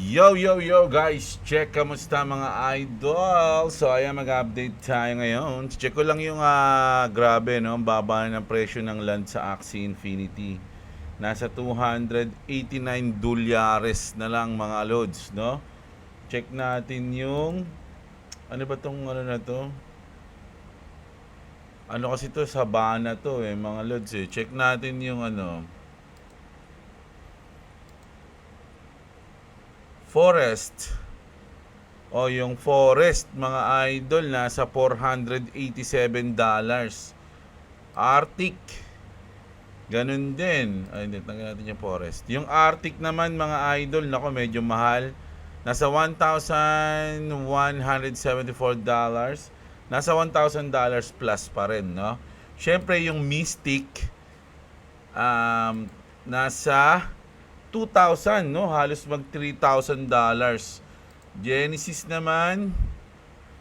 Yo guys, check kamusta mga idol. So ayan, mag-update tayo ngayon. Check ko lang yung grabe no, ang baba ng presyo ng land sa Axie Infinity. Nasa 289 dolyares na lang mga lods, no? Check natin yung ano ba tong ano na to? Ano kasi to, Sabana to mga lods eh. Check natin yung Forest. O yung Forest mga idol nasa $487. Arctic ganun din. Ay, hindi, tanggalin natin yung Forest. Yung Arctic naman mga idol, nako medyo mahal. Nasa $1,174. Nasa $1,000 plus pa rin, no? Syempre yung Mystic nasa 2,000, no? Halos mag $3,000. Genesis naman,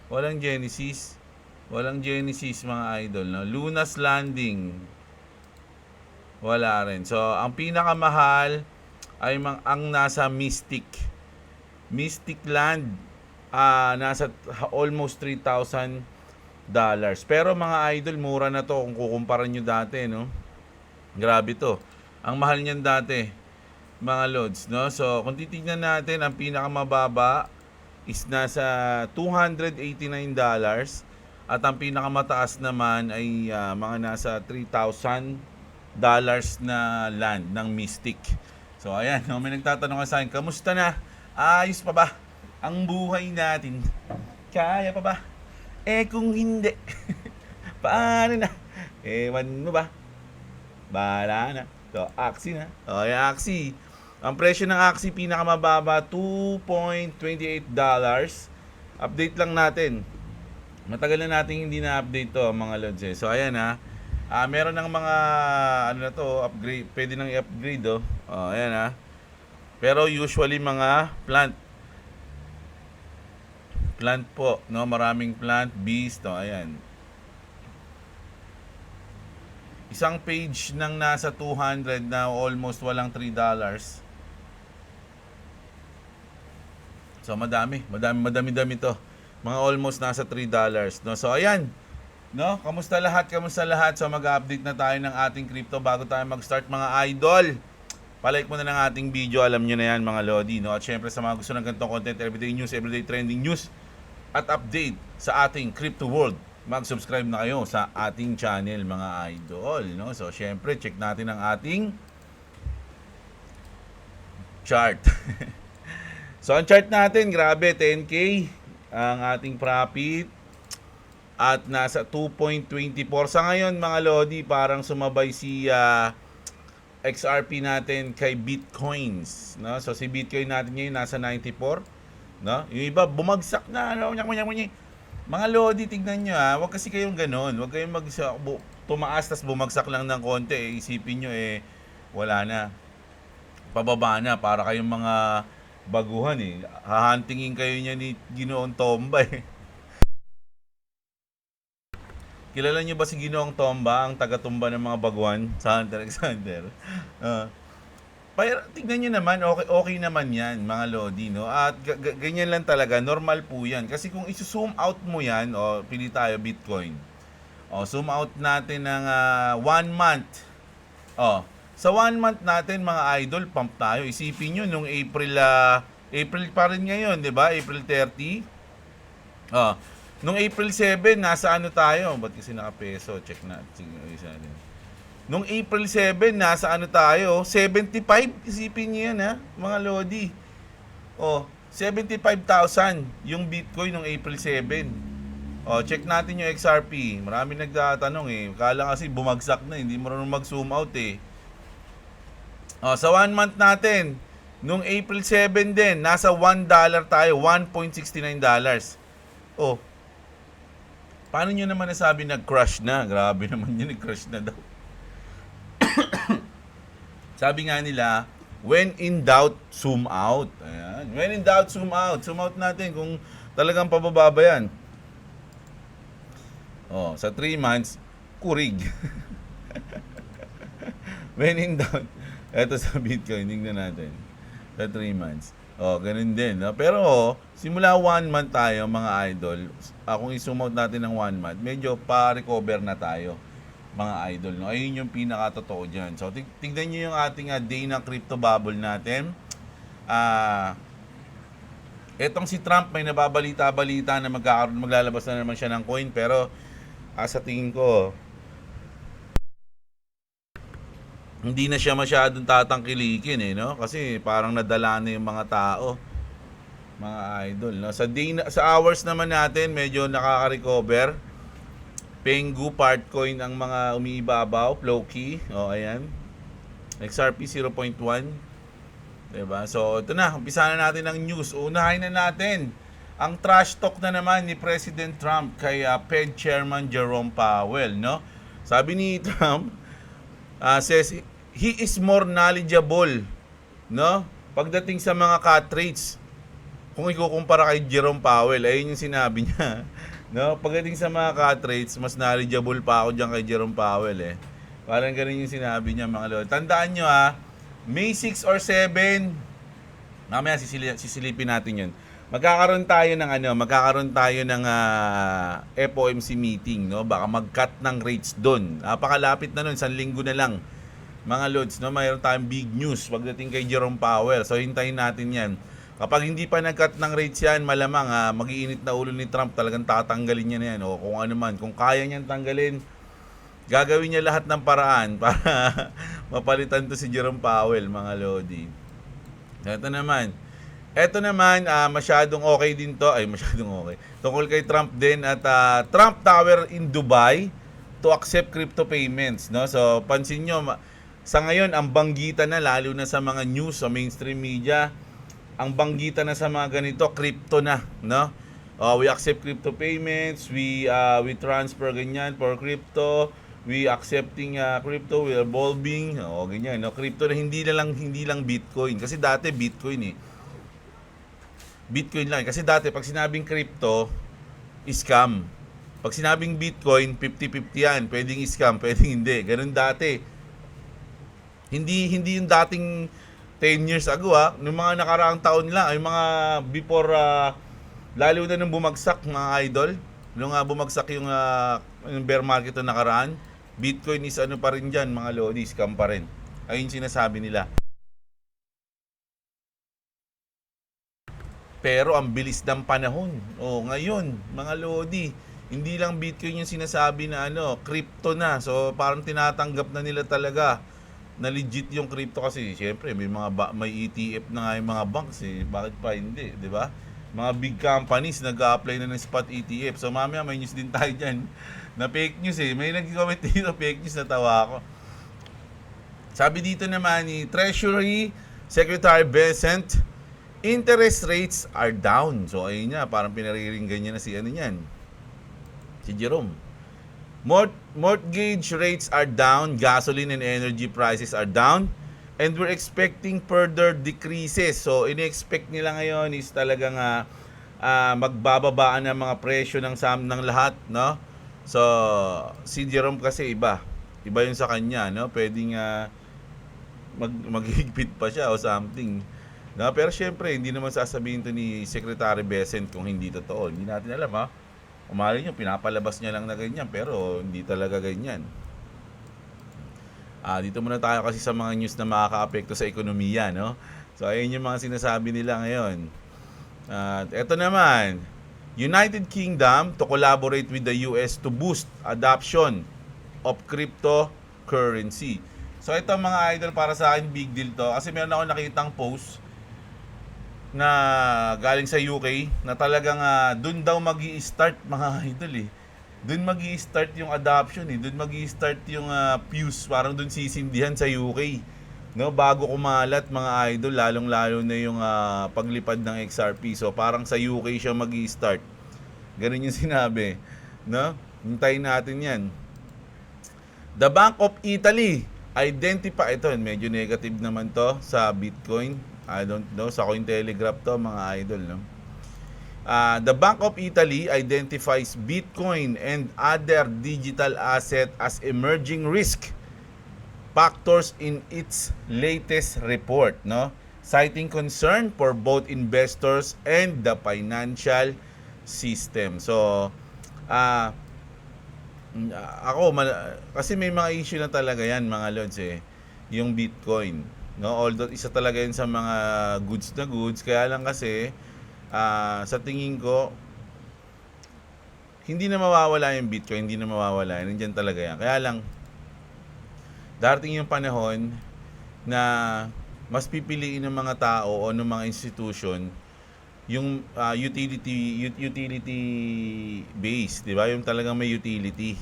walang Genesis. Walang Genesis mga idol, no? Lunas Landing, wala rin. So, ang pinakamahal ay ang nasa Mystic. Mystic Land, nasa almost $3,000. Pero mga idol, mura na to kung kukumpara nyo dati, no? Grabe to. Ang mahal niyan dati, mga lods, no? So, kung titignan natin, ang pinakamababa is nasa $289 at ang pinakamataas naman ay mga nasa $3,000 na land ng Mystic. So, ayan, no? May nagtatanong sa akin, kamusta na? Ayos pa ba ang buhay natin? Kaya pa ba? Kung hindi, paano na? Ewan mo ba? Bahala na. So, Axie na. Okay, Axie. Ang presyo ng Axie pinakamababa, $2.28. Update lang natin. Matagal na natin hindi na-update to mga lods eh. So, ayan meron ng mga, ano na to, upgrade. Pwede nang i-upgrade ayan Pero usually mga plant po, no? Maraming plant, bees, no? Ayan. Isang page ng nasa 200 na almost walang $3. So madami to. Mga almost nasa $3, no? So ayan, no? Kamusta lahat? So mag-update na tayo ng ating crypto bago tayo mag-start mga idol. Palike mo na ng ating video, alam nyo na yan mga lodi, no? At syempre sa mga gusto ng ganitong content, everyday news, everyday trending news at update sa ating crypto world, mag-subscribe na kayo sa ating channel mga idol, no? So syempre check natin ang ating chart. So ang chart natin, grabe, 10K ang ating profit at nasa 2.24 sa ngayon mga lodi. Parang sumabay si XRP natin kay Bitcoins, no? So si Bitcoin natin ngayon nasa 94, no? Yung iba bumagsak na, no? Mga lodi, tignan nyo wag kasi kayong ganoon. Wag kayong tumaas tas bumagsak lang ng konti, isipin nyo wala na, pababa na, para kayong mga baguhan hahantingin kayo niya ni Ginoong Tomba Kilala niyo ba si Ginoong Tomba, ang taga-tumba ng mga baguhan sa Hunter Alexander? Pero tignan niyo naman, okay naman yan mga lodi, no? At ganyan lang talaga, normal po yan. Kasi kung isu-zoom out mo yan, pili tayo Bitcoin. Zoom out natin ng 1 month. Sa 1 month natin mga idol, pump tayo. Isipin nyo nung April pa rin ngayon, 'di ba? April 30. Nung April 7, nasa ano tayo? Ba't kasi naka-peso? Check natin. Nung April 7, nasa ano tayo? 75. Isipin niyo yan mga lodi. 75,000 yung Bitcoin nung April 7. Check natin yung XRP. Marami nagtatanong Kala kasi bumagsak na, hindi mo rin mag-zoom out sa 1 month natin, nung April 7 din, nasa $1 tayo, $1.69. Paano nyo naman nasabi nag-crush na? Grabe naman yun, nag-crush na daw. Sabi nga nila, when in doubt, zoom out. Ayan. When in doubt, zoom out. Zoom out natin kung talagang pababa yan. Sa 3 months, kurig. When in doubt, eto sa Bitcoin, tingnan natin. Sa 3 months. Ganun din, no? Pero simula 1 month tayo, mga idol. Kung i-zoom out natin ng 1 month, medyo pa-recover na tayo, mga idol, no? Ayun yung pinaka-totoo diyan. So tignan niyo yung ating day ng crypto bubble natin. Etong si Trump, may nababalita-balita na maglalabas na naman siya ng coin, pero sa tingin ko hindi na siya masyadong tatangkilikin, no? Kasi parang nadala na yung mga tao, mga idol, no? Sa hours naman natin, medyo nakaka-recover. Pengu, Partcoin ang mga umiibabaw, Floki, ayan. XRP 0.1, diba? So ito na, umpisa na natin ang news. Unahin na natin ang trash talk na naman ni President Trump kay Fed Chairman Jerome Powell, no? Sabi ni Trump, says he is more knowledgeable, no? Pagdating sa mga cut rates, kung ikukumpara kay Jerome Powell, ayun yung sinabi niya, no? Pagdating sa mga cut rates, mas knowledgeable pa ako diyan kay Jerome Powell, eh. Parang ganun yung sinabi niya, mga lord. Tandaan nyo, May 6 or 7, mamaya sisilipin natin yun. Magkakaroon tayo ng FOMC meeting, no? Baka mag-cut ng rates doon. Napakalapit na nun, 1 linggo na lang, mga lods, no? Mayroon tayong big news pagdating kay Jerome Powell. So hintayin natin 'yan. Kapag hindi pa nag-cut ng rates yan, malamang mag-iinit na ulo ni Trump, talagang tatanggalin niya na yan, o kung ano man. Kung kaya niyang tanggalin, gagawin niya lahat ng paraan para mapalitan to si Jerome Powell, mga lodi. Ito naman, masyadong okay din to. Ay, masyadong okay. Tungkol kay Trump din at Trump Tower in Dubai to accept crypto payments, no? So, pansin nyo, sa ngayon, ang banggitan na, lalo na sa mga news, sa mainstream media, ang banggitan na sa mga ganito, crypto na, no? We accept crypto payments, we transfer ganyan for crypto, we accepting crypto, we evolving, ganyan, no? Crypto na hindi lang Bitcoin. Kasi dati Bitcoin Bitcoin lang. Kasi dati pag sinabing crypto, scam. Pag sinabing Bitcoin, 50-50 yan. Pwedeng scam, pwedeng hindi. Ganun dati. Hindi yung dating 10 years ago, nung mga nakaraang taon lang, ay mga before, lalo na nung bumagsak, mga idol, nung bumagsak yung bear market na nakaraan, Bitcoin is ano pa rin dyan, mga lodi, scam pa rin. Ayun sinasabi nila. Pero ang bilis ng panahon. Ngayon, mga lodi, hindi lang Bitcoin yung sinasabi na crypto na. So parang tinatanggap na nila talaga na legit yung crypto, kasi syempre may ETF na nga yung mga banks, bakit pa hindi, di ba? Mga big companies nag-a-apply na ng spot ETF. So mamaya may news din tayo diyan na fake news, may nag-comment dito fake news, natawa ako. Sabi dito naman ni Treasury Secretary Bessent, interest rates are down. So ayun niya, parang pinariringgan niya na si Jerome. Mortgage rates are down, gasoline and energy prices are down, and we're expecting further decreases. So ini-expect nila ngayon is talagang magbababaan ng mga presyo ng lahat, no? So si Jerome kasi iba yung sa kanya, no? Pwedeng maghigpit pa siya o something. No, pero syempre hindi naman sasabihin to ni Secretary Bessent kung hindi totoo. Hindi natin alam, Umali nyo, pinapalabas niya lang na ganyan, pero hindi talaga ganyan. Dito muna tayo kasi sa mga news na makaka-apekto sa ekonomiya, no? So ayun yung mga sinasabi nila ngayon. Ito naman, United Kingdom to collaborate with the US to boost adoption of cryptocurrency. So ito, mga idol, para sa akin big deal to, kasi meron ako nakitang post na galing sa UK na talagang doon daw magi-start, mga idol, doon magi-start yung adoption, doon magi-start yung fuse, parang doon sisindihan sa UK, no, bago kumalat, mga idol, lalong-lalo na yung paglipad ng XRP. So parang sa UK siya magi-start, ganun yung sinabi, no? Hintayin natin yan. The Bank of Italy ito medyo negative naman to sa Bitcoin, I don't know, sa Cointelegraph to, mga idol, no? The Bank of Italy identifies Bitcoin and other digital asset as emerging risk factors in its latest report, no? citing concern for both investors and the financial system. So, ah kasi may mga issue na talaga yan mga lods yung Bitcoin, no? Although isa talaga yun sa mga goods na goods, kaya lang kasi sa tingin ko hindi na mawawala yung Bitcoin, hindi na mawawala, nandiyan talaga yan. Kaya lang darating yung panahon na mas pipiliin ng mga tao o ng mga institution yung utility base, 'di ba? Yung talagang may utility,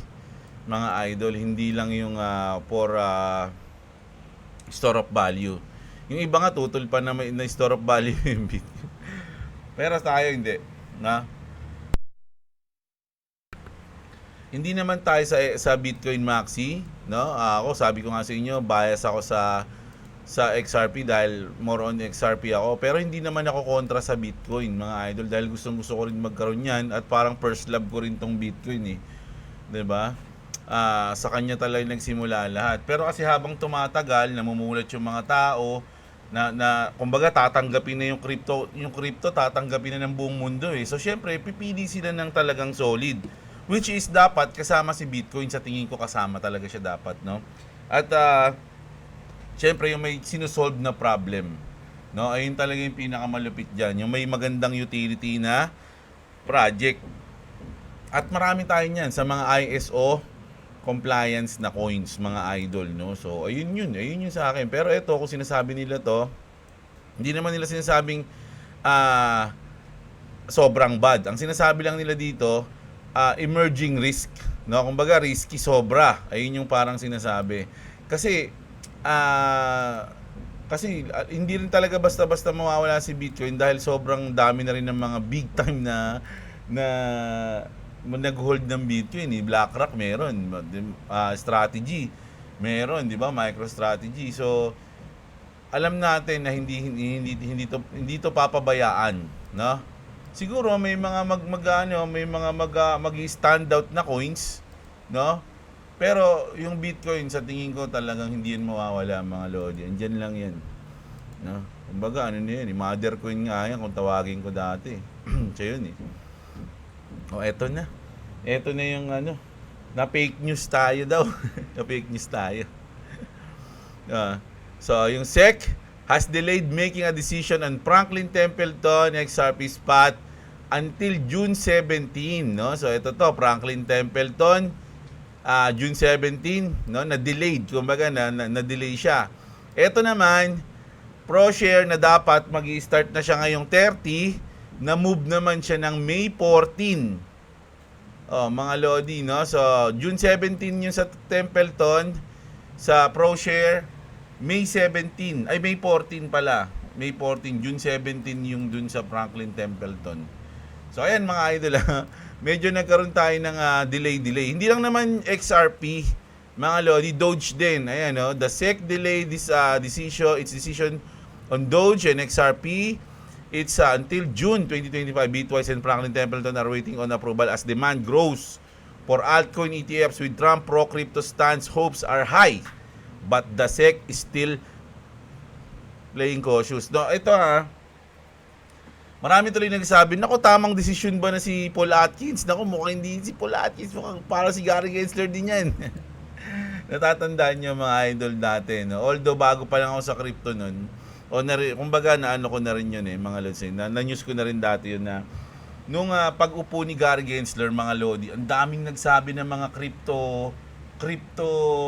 mga idol, hindi lang yung for store of value. Yung iba nga tutol pa na may na store of value yung Bitcoin. Pero tayo hindi, na hindi naman tayo sa Bitcoin Maxi, no? Ako sabi ko nga sa inyo, bias ako sa XRP dahil more on XRP ako, pero hindi naman ako kontra sa Bitcoin mga idol dahil gusto ko rin magkaroon yan at parang first love ko rin tong Bitcoin 'di ba? Sa kanya talaga nagsimula lahat, pero kasi habang tumatagal namumulat yung mga tao na kumbaga tatanggapin na yung crypto tatanggapin na ng buong mundo so syempre pipili sila ng talagang solid, which is dapat kasama si Bitcoin. Sa tingin ko kasama talaga siya dapat, no? At siyempre yung may sinusolve na problem, no? Ayun talaga yung pinakamalupit diyan, yung may magandang utility na project. At marami tayo niyan sa mga ISO compliance na coins, mga idol, no? So ayun yun sa akin. Pero ito, kung sinasabi nila to, hindi naman nila sinasabing sobrang bad. Ang sinasabi lang nila dito, emerging risk, no? Kumbaga risky sobra. Ayun yung parang sinasabi. Kasi hindi rin talaga basta-basta mawawala si Bitcoin dahil sobrang dami na rin ng mga big time na nag-hold ng Bitcoin. BlackRock meron, Strategy meron, 'di ba? MicroStrategy. So alam natin na hindi to papabayaan, no? Siguro may mga mag-stand out na coins, no? Pero yung Bitcoin sa tingin ko talagang hindi yan mawawala mga lodi. Andiyan lang yan, no? Kumbaga ano na yan, mother coin nga yan kung tawagin ko dati. Siya yun eto na. Eto na yung na fake news tayo daw. Na fake news tayo. So yung SEC has delayed making a decision on Franklin Templeton XRP spot until June 17, no? So ito to, Franklin Templeton June 17, no, na-delayed, kumbaga na-delay siya. Ito naman, ProShare na dapat magi-start na siya ngayong 30, na-move naman siya ng May 14. Mga lodi, no? So, June 17 yung sa Templeton, sa ProShare, May 17, ay May 14 pala. May 14, June 17 yung dun sa Franklin Templeton. So, ayan mga idol, medyo nagkaroon tayo ng delay. Hindi lang naman XRP, mga lodi, Doge din. Ayan, no? The SEC delayed its decision on Doge and XRP. It's until June 2025. Bitwise and Franklin Templeton are waiting on approval as demand grows for altcoin ETFs with Trump pro-crypto stance. Hopes are high, but the SEC is still playing cautious. No, ito marami tuloy nagsasabi, naku, tamang desisyon ba na si Paul Atkins? Naku, mukhang hindi si Paul Atkins, mukhang para si Gary Gensler din yan. Natatandaan nyo mga idol dati, no? Although bago pa lang ako sa crypto nun, kumbaga naano ko na rin yun mga lods, na-news ko na rin dati yun na nung pag-upo ni Gary Gensler, mga lodi, ang daming nagsabi ng mga crypto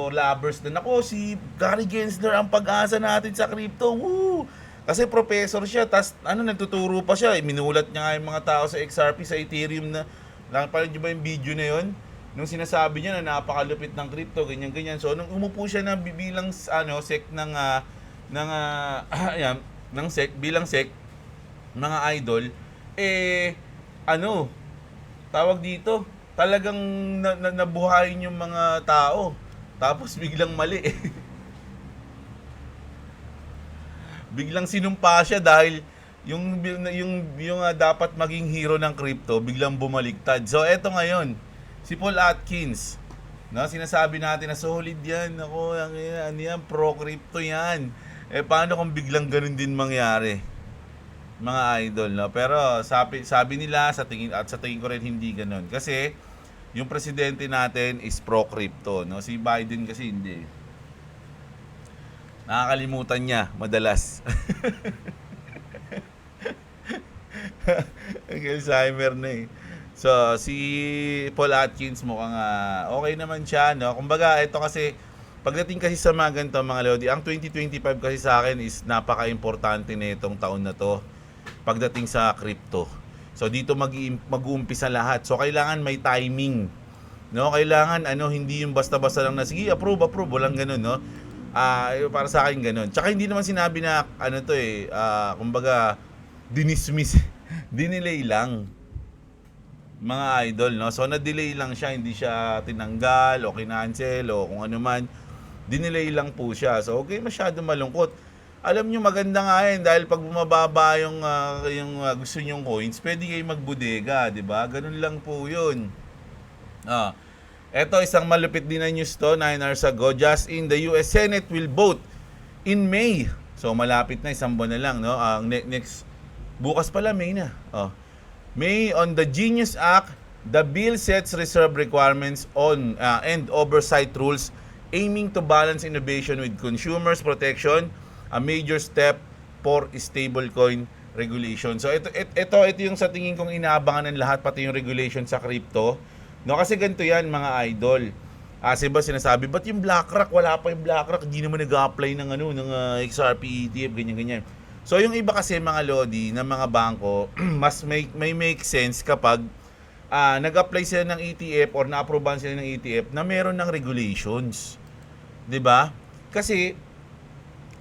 lovers na, naku, si Gary Gensler ang pag-asa natin sa crypto. Woo! Kasi professor siya, tas nagtuturo pa siya. Minulat niya nga yung mga tao sa XRP, sa Ethereum na, nakapanood niyo ba yung video na yun? Nung sinasabi niya na napakalupit ng crypto, ganyan-ganyan. So, nung umupo siya na bilang SEC ng SEC, bilang SEC, mga idol, tawag dito, talagang nabuhayin yung mga tao. Tapos biglang mali biglang sinumpa siya dahil yung dapat maging hero ng crypto biglang bumaliktad. So eto ngayon, si Paul Atkins, no, sinasabi natin na solid yan, ako yan pro crypto yan. Paano kung biglang ganun din mangyari, mga idol, no? Pero sabi nila sa tingin at sa tingin ko rin hindi ganoon. Kasi yung presidente natin is pro crypto, no? Si Biden kasi hindi. Nakakalimutan niya madalas. Alzheimer na eh. So, si Paul Atkins mukhang okay naman siya, no? Kumbaga, ito kasi, pagdating kasi sa mga ganito, mga Lodi, ang 2025 kasi sa akin is napaka-importante na itong taon na to pagdating sa crypto. So, dito mag-uumpisa lahat. So, kailangan may timing. No, kailangan hindi yung basta-basta lang na sige, approve, walang ganoon, no? Para sa akin ganoon. Tsaka hindi naman sinabi na kumbaga dinismiss, dinelay lang, mga idol, no? So na-delay lang siya, hindi siya tinanggal o kinancel o kung ano man. Dinelay lang po siya. So okay, masyado malungkot. Alam nyo, maganda nga yan dahil pag bumababa gusto nyong coins, pwede kayo magbudega, di ba? Ganun lang po yun. Eto, isang malupit din na news to, 9 hours ago. Just in, the US Senate will vote in May. So, malapit na, isang buwan na lang, no? Next, bukas pala, May na. May, on the Genius Act, the bill sets reserve requirements on and oversight rules aiming to balance innovation with consumers protection, a major step for stablecoin regulation. So, ito yung sa tingin kong inaabangan ng lahat, pati yung regulation sa crypto. No, kasi ganito yan, mga idol. Kasi ba sinasabi, ba't yung BlackRock, wala pa yung BlackRock, hindi naman nag-apply ng XRP ETF, ganyan-ganyan. So yung iba kasi, mga Lodi, ng mga bangko, mas may make sense kapag nag-apply sila ng ETF or na-approvean sila ng ETF na meron ng regulations. 'Di ba? Kasi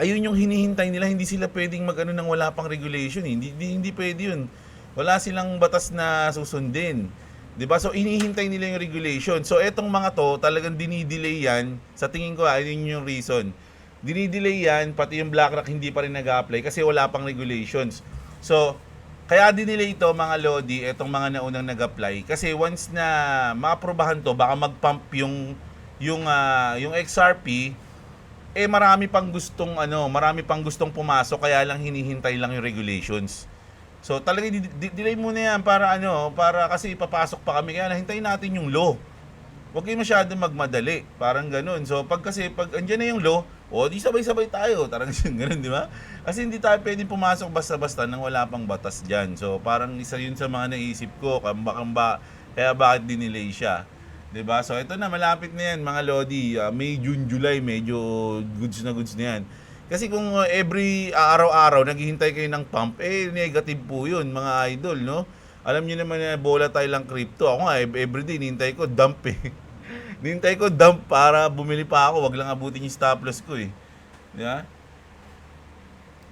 ayun yung hinihintay nila, hindi sila pwedeng ng wala pang regulation, hindi pwede yun. Wala silang batas na susundin. 'Di ba? So inihintay nila yung regulation. So etong mga to, talagang dinidelay yan. Sa tingin ko, ayun yung reason. Dinidelay yan, pati yung BlackRock hindi pa rin nag-apply kasi wala pang regulations. So kaya dinelay ito, mga Lodi, etong mga naunang nag-apply kasi once na maaprobahan to, baka mag-pump yung XRP, marami pang gustong pumasok, kaya lang hinihintay lang yung regulations. So talagang delay muna yan para kasi ipapasok pa kami, kaya hintayin natin yung law. Huwag kayo masyadong magmadali, parang ganun. So pag andyan na yung law, di sabay-sabay tayo, tarang ganun, di ba? Kasi hindi tayo pwedeng pumasok basta-basta nang wala pang batas dyan. So parang isa yun sa mga naisip ko, kaya bakit dinelay siya. 'Di ba? So ito na, malapit na yan, mga Lodi. May, June, July, medyo goods na yan. Kasi kung every araw-araw naghihintay kayo ng pump, negative po 'yun, mga idol, no? Alam niyo naman na volatile lang crypto. Ako nga everyday hinihintay ko dump hinihintay ko dump para bumili pa ako, wag lang abutin yung stop loss ko eh. 'Di ba?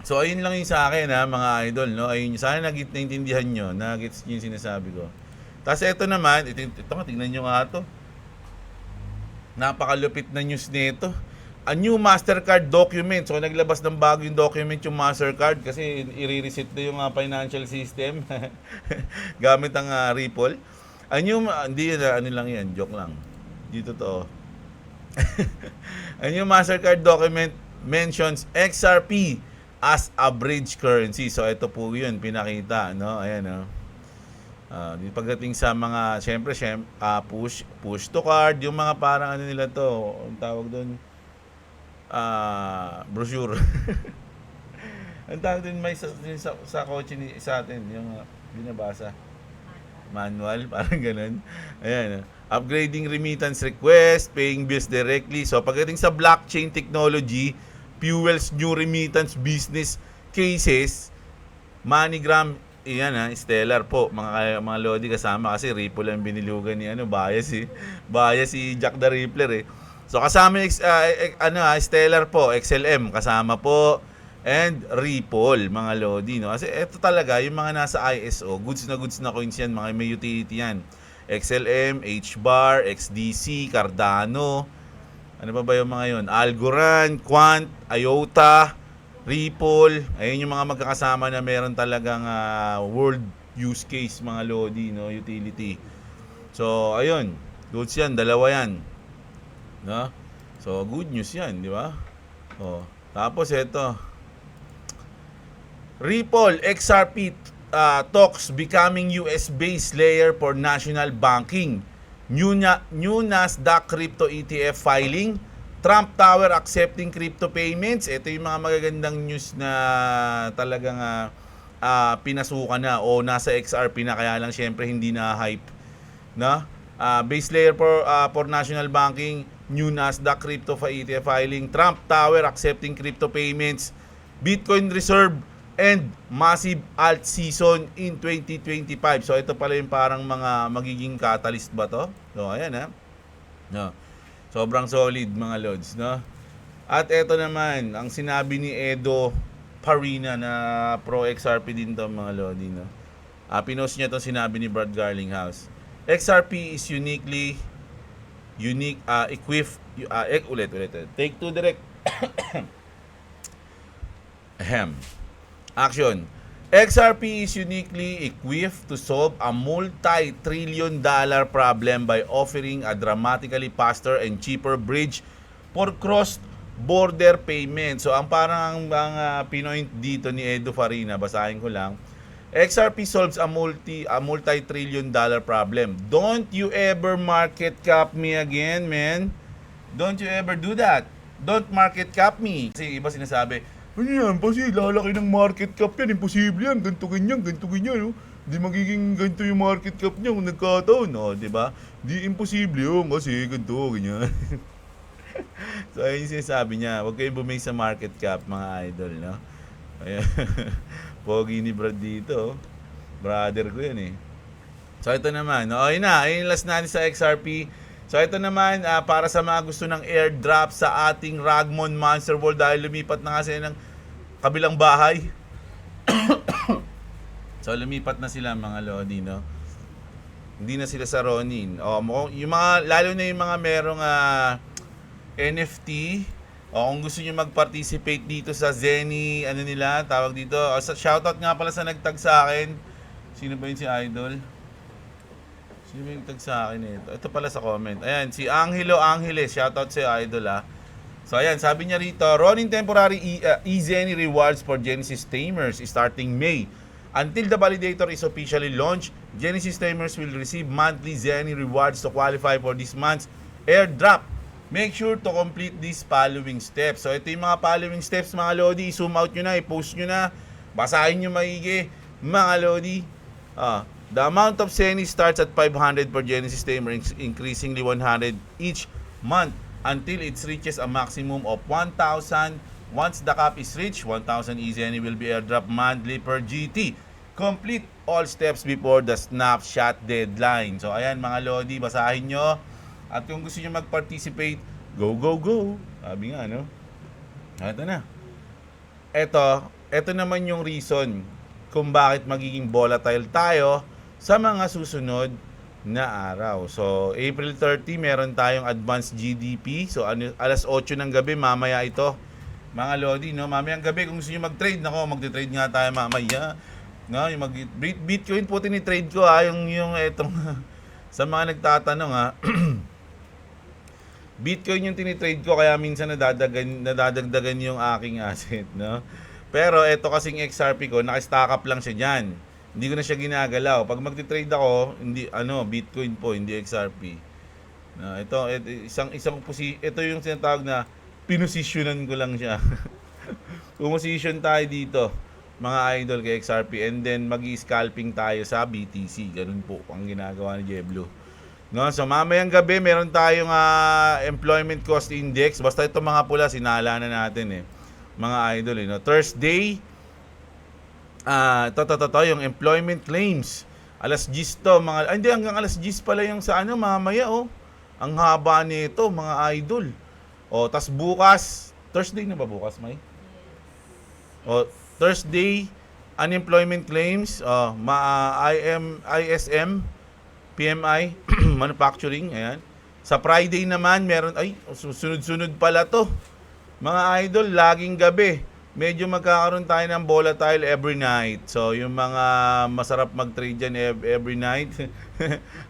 So ayun lang yung sa akin, mga idol, no? Ayun, sana naintindihan niyo, nagets niyo yung sinasabi ko. Tapos ito naman, ito nga, tingnan niyo nga 'to. Napakalupit na news nito. A new Mastercard document. So naglabas ng bago yung document yung Mastercard kasi i-reset na yung financial system gamit ang Ripple. Hindi lang yan, joke lang. Dito to. A new Mastercard document mentions XRP as a bridge currency. So ito po yun, pinakita, no? Ayan, no? Pagdating sa mga, syempre, push to card, yung mga parang nila to, ang tawag doon, brochure. Ang tawag din may sa kotse sa atin, yung binabasa. Manual, parang ganun. Ayan. Upgrading remittance request, paying bills directly. So, pagdating sa blockchain technology, fuels new remittance business cases, MoneyGram, Stellar po, mga Lodi, kasama kasi Ripple ang binilugan ni bias si Jack the Rippler eh. So kasama Stellar po, XLM kasama po, and Ripple, mga Lodi, no? Kasi ito talaga yung mga nasa ISO, goods na coins yan, mga may utility yan. XLM, HBAR, XDC, Cardano, ano ba yung mga yon? Algorand, Quant, IOTA, Ripple, ayun yung mga magkakasama na meron talagang world use case, mga Lodi, no, utility. So, ayun, goods yan, dalawa yan. No? So, good news yan, di ba? Tapos ito, Ripple XRP talks becoming US-based layer for national banking. New Nasdaq crypto ETF filing. Trump Tower accepting crypto payments. Ito yung mga magagandang news na talagang pinasukan na o nasa XRP na, kaya lang syempre hindi na hype, no? Base layer for national banking, new Nasdaq crypto ETF filing, Trump Tower accepting crypto payments, Bitcoin reserve, and massive alt season in 2025. So ito pala yung parang mga magiging catalyst ba to? So ayan no. Sobrang solid mga lods, no? At ito naman ang sinabi ni Edo Parina na pro XRP din to mga lodi, no? Pinost niya to, sinabi ni Brad Garlinghouse. XRP is equipped ulit. Take two direct. Action. XRP is uniquely equipped to solve a multi-trillion-dollar problem by offering a dramatically faster and cheaper bridge for cross-border payment. So, ang parang ang pinoint dito ni Edo Farina, basahin ko lang, XRP solves a multi-trillion-dollar problem. Don't you ever market cap me again, man. Don't you ever do that. Don't market cap me. Kasi iba sinasabi, ano yan, kasi lalaki ng market cap yan, imposible yan, ganito ganyan, no? Di magiging ganito yung market cap niya kung nagkataon, no? Diba? Di imposible yun, kasi ganito, ganyan. So, ayun yung sinasabi niya, huwag kayong bumay sa market cap, mga idol, no? Ayan. Pogi ni Brad dito, brother ko yan eh. So, ito naman, okay na, ayun last natin sa XRP. So, ito naman, para sa mga gusto ng airdrop sa ating Ragmon Monster World dahil lumipat na kasi ng kabilang bahay. So, lumipat na sila mga lodi, no? Hindi na sila sa Ronin. Yung mga, lalo na yung mga merong NFT, kung gusto nyo mag-participate dito sa Zenny, ano nila, tawag dito. Shoutout nga pala sa nagtag sa akin. Sino ba yun, si Idol? Sino yung tag sa akin ito? Ito pala sa comment. Ayan, si Angelo Angeles. Shoutout sa Idol So ayan, sabi niya rito, Ronin temporary eZenny rewards for Genesis Tamers starting May. Until the validator is officially launched, Genesis Tamers will receive monthly Zenny rewards to qualify for this month's airdrop. Make sure to complete these following steps. So ito yung mga following steps mga lodi. I-zoom out nyo na, i-post nyo na. Basahin nyo maigi mga lodi. The amount of Zenny starts at 500 per Genesis Tamer, increasingly 100 each month until it reaches a maximum of 1,000. Once the cap is reached, 1,000 eZenny will be airdropped monthly per GT. Complete all steps before the snapshot deadline. So ayan mga lodi, basahin nyo. At kung gusto nyo mag-participate, go, go, go. Sabi nga, no? Ito na. Ito naman yung reason kung bakit magiging volatile tayo sa mga susunod na araw. So, April 30, meron tayong advanced GDP. So, alas 8 ng gabi, mamaya ito. Mga lodi, no? Mamayang gabi, kung gusto nyo mag-trade, magte-trade nga tayo mamaya. No? Yung Bitcoin po tinitrade ko, yung etong, sa mga nagtatanong, Bitcoin yung tinitrade ko, kaya minsan nadadagdagan yung aking asset, no? Pero ito kasing XRP ko, naka-stack up lang siya diyan. Hindi ko na siya ginagalaw. Pag magte-trade ako, Bitcoin po, hindi XRP. Ito yung tinatawag na pinosisyonan ko lang siya. Pumusisyon tayo dito, mga idol, kay XRP, and then magi-scalping tayo sa BTC. Ganun po ang ginagawa ni Jeblo. No, so mamayang gabi meron tayong employment cost index. Basta ito mga pula, sinala na natin mga idol, no? Thursday, ito yung employment claims. Alas 10 to, hindi, hanggang alas 10 pala yung sa mamaya, ang haba nito, mga idol. Tas bukas, Thursday na ba bukas, May? Thursday, unemployment claims, ISM, PMI, manufacturing, ayan. Sa Friday naman, meron, sunod-sunod pala to. Mga idol, laging gabi, medyo magkakaroon tayo ng volatile every night. So, yung mga masarap mag-trade dyan every night,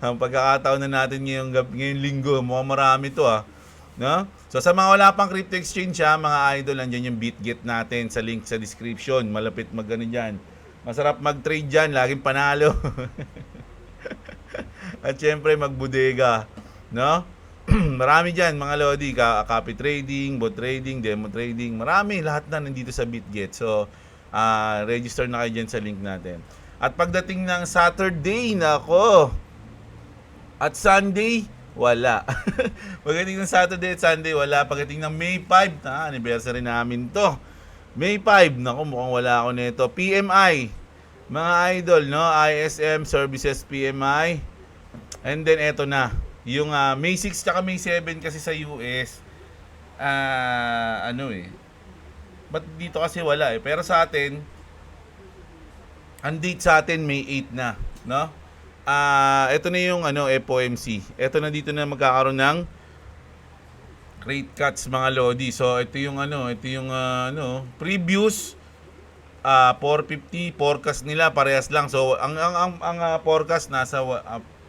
ang pagkakataon na natin ngayong linggo, mukhang marami to No? So sa mga wala pang crypto exchange mga idol, nandiyan yung BitGet natin sa link sa description. Malapit mag-ano dyan. Masarap mag-trade dyan, laging panalo. At syempre magbudega, no? Marami dyan mga lodi, copy trading, bot trading, demo trading, marami, lahat na nandito sa BitGet. So, register na kayo dyan sa link natin. At pagdating ng Saturday, nako, at Sunday, wala. Pagdating ng Saturday at Sunday, wala. Pagdating ng May 5, anniversary namin to. May 5, nako, mukhang wala ako nito. PMI, mga idol, no? ISM Services PMI. And then, eto na. Yung May 6 tsaka May 7 kasi sa US, ba't dito kasi wala eh. Pero sa atin, ang date sa atin May 8 na, no? Ito na yung FOMC. Ito na dito na magkakaroon ng rate cuts mga lodi. So ito yung previous 450 forecast nila parehas lang. So ang forecast nasa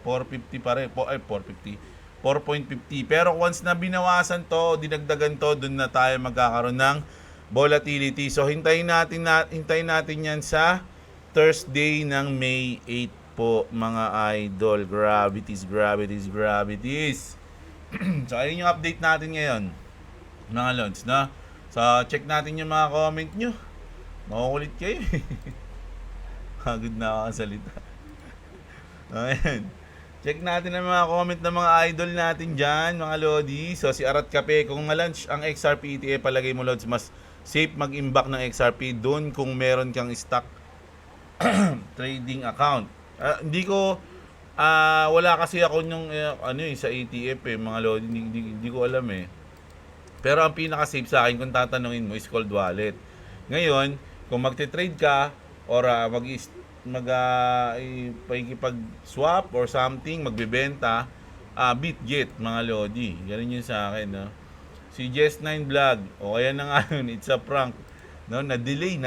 450 pare, 450. 4.50. Pero once na binawasan to, dinagdagan to, dun na tayo magkakaroon ng volatility. So hintayin natin yan sa Thursday ng May 8 po mga idol. Gravities. So ayun yung update natin ngayon mga lods, no? So check natin yung mga comment nyo. Makukulit kayo. Pagod na ako ang salita. Ayan. Check natin ang mga comment ng mga idol natin dyan, mga lodi. So si Arat Kape, kung ma-launch ang XRP ETF, palagay mo lods, mas safe mag-imbak ng XRP doon kung meron kang stock trading account. Hindi ko wala kasi ako yung sa ETF mga lodi, hindi ko alam eh. Pero ang pinaka-safe sa akin kung tatanungin mo is cold wallet. Ngayon, kung magte-trade ka or pakikipag-swap or something, magbebenta, BitGet mga lodi. Ganun yun sa akin, no? Si Jess9 Vlog, o kaya na nga yun, it's a prank. No, na-delay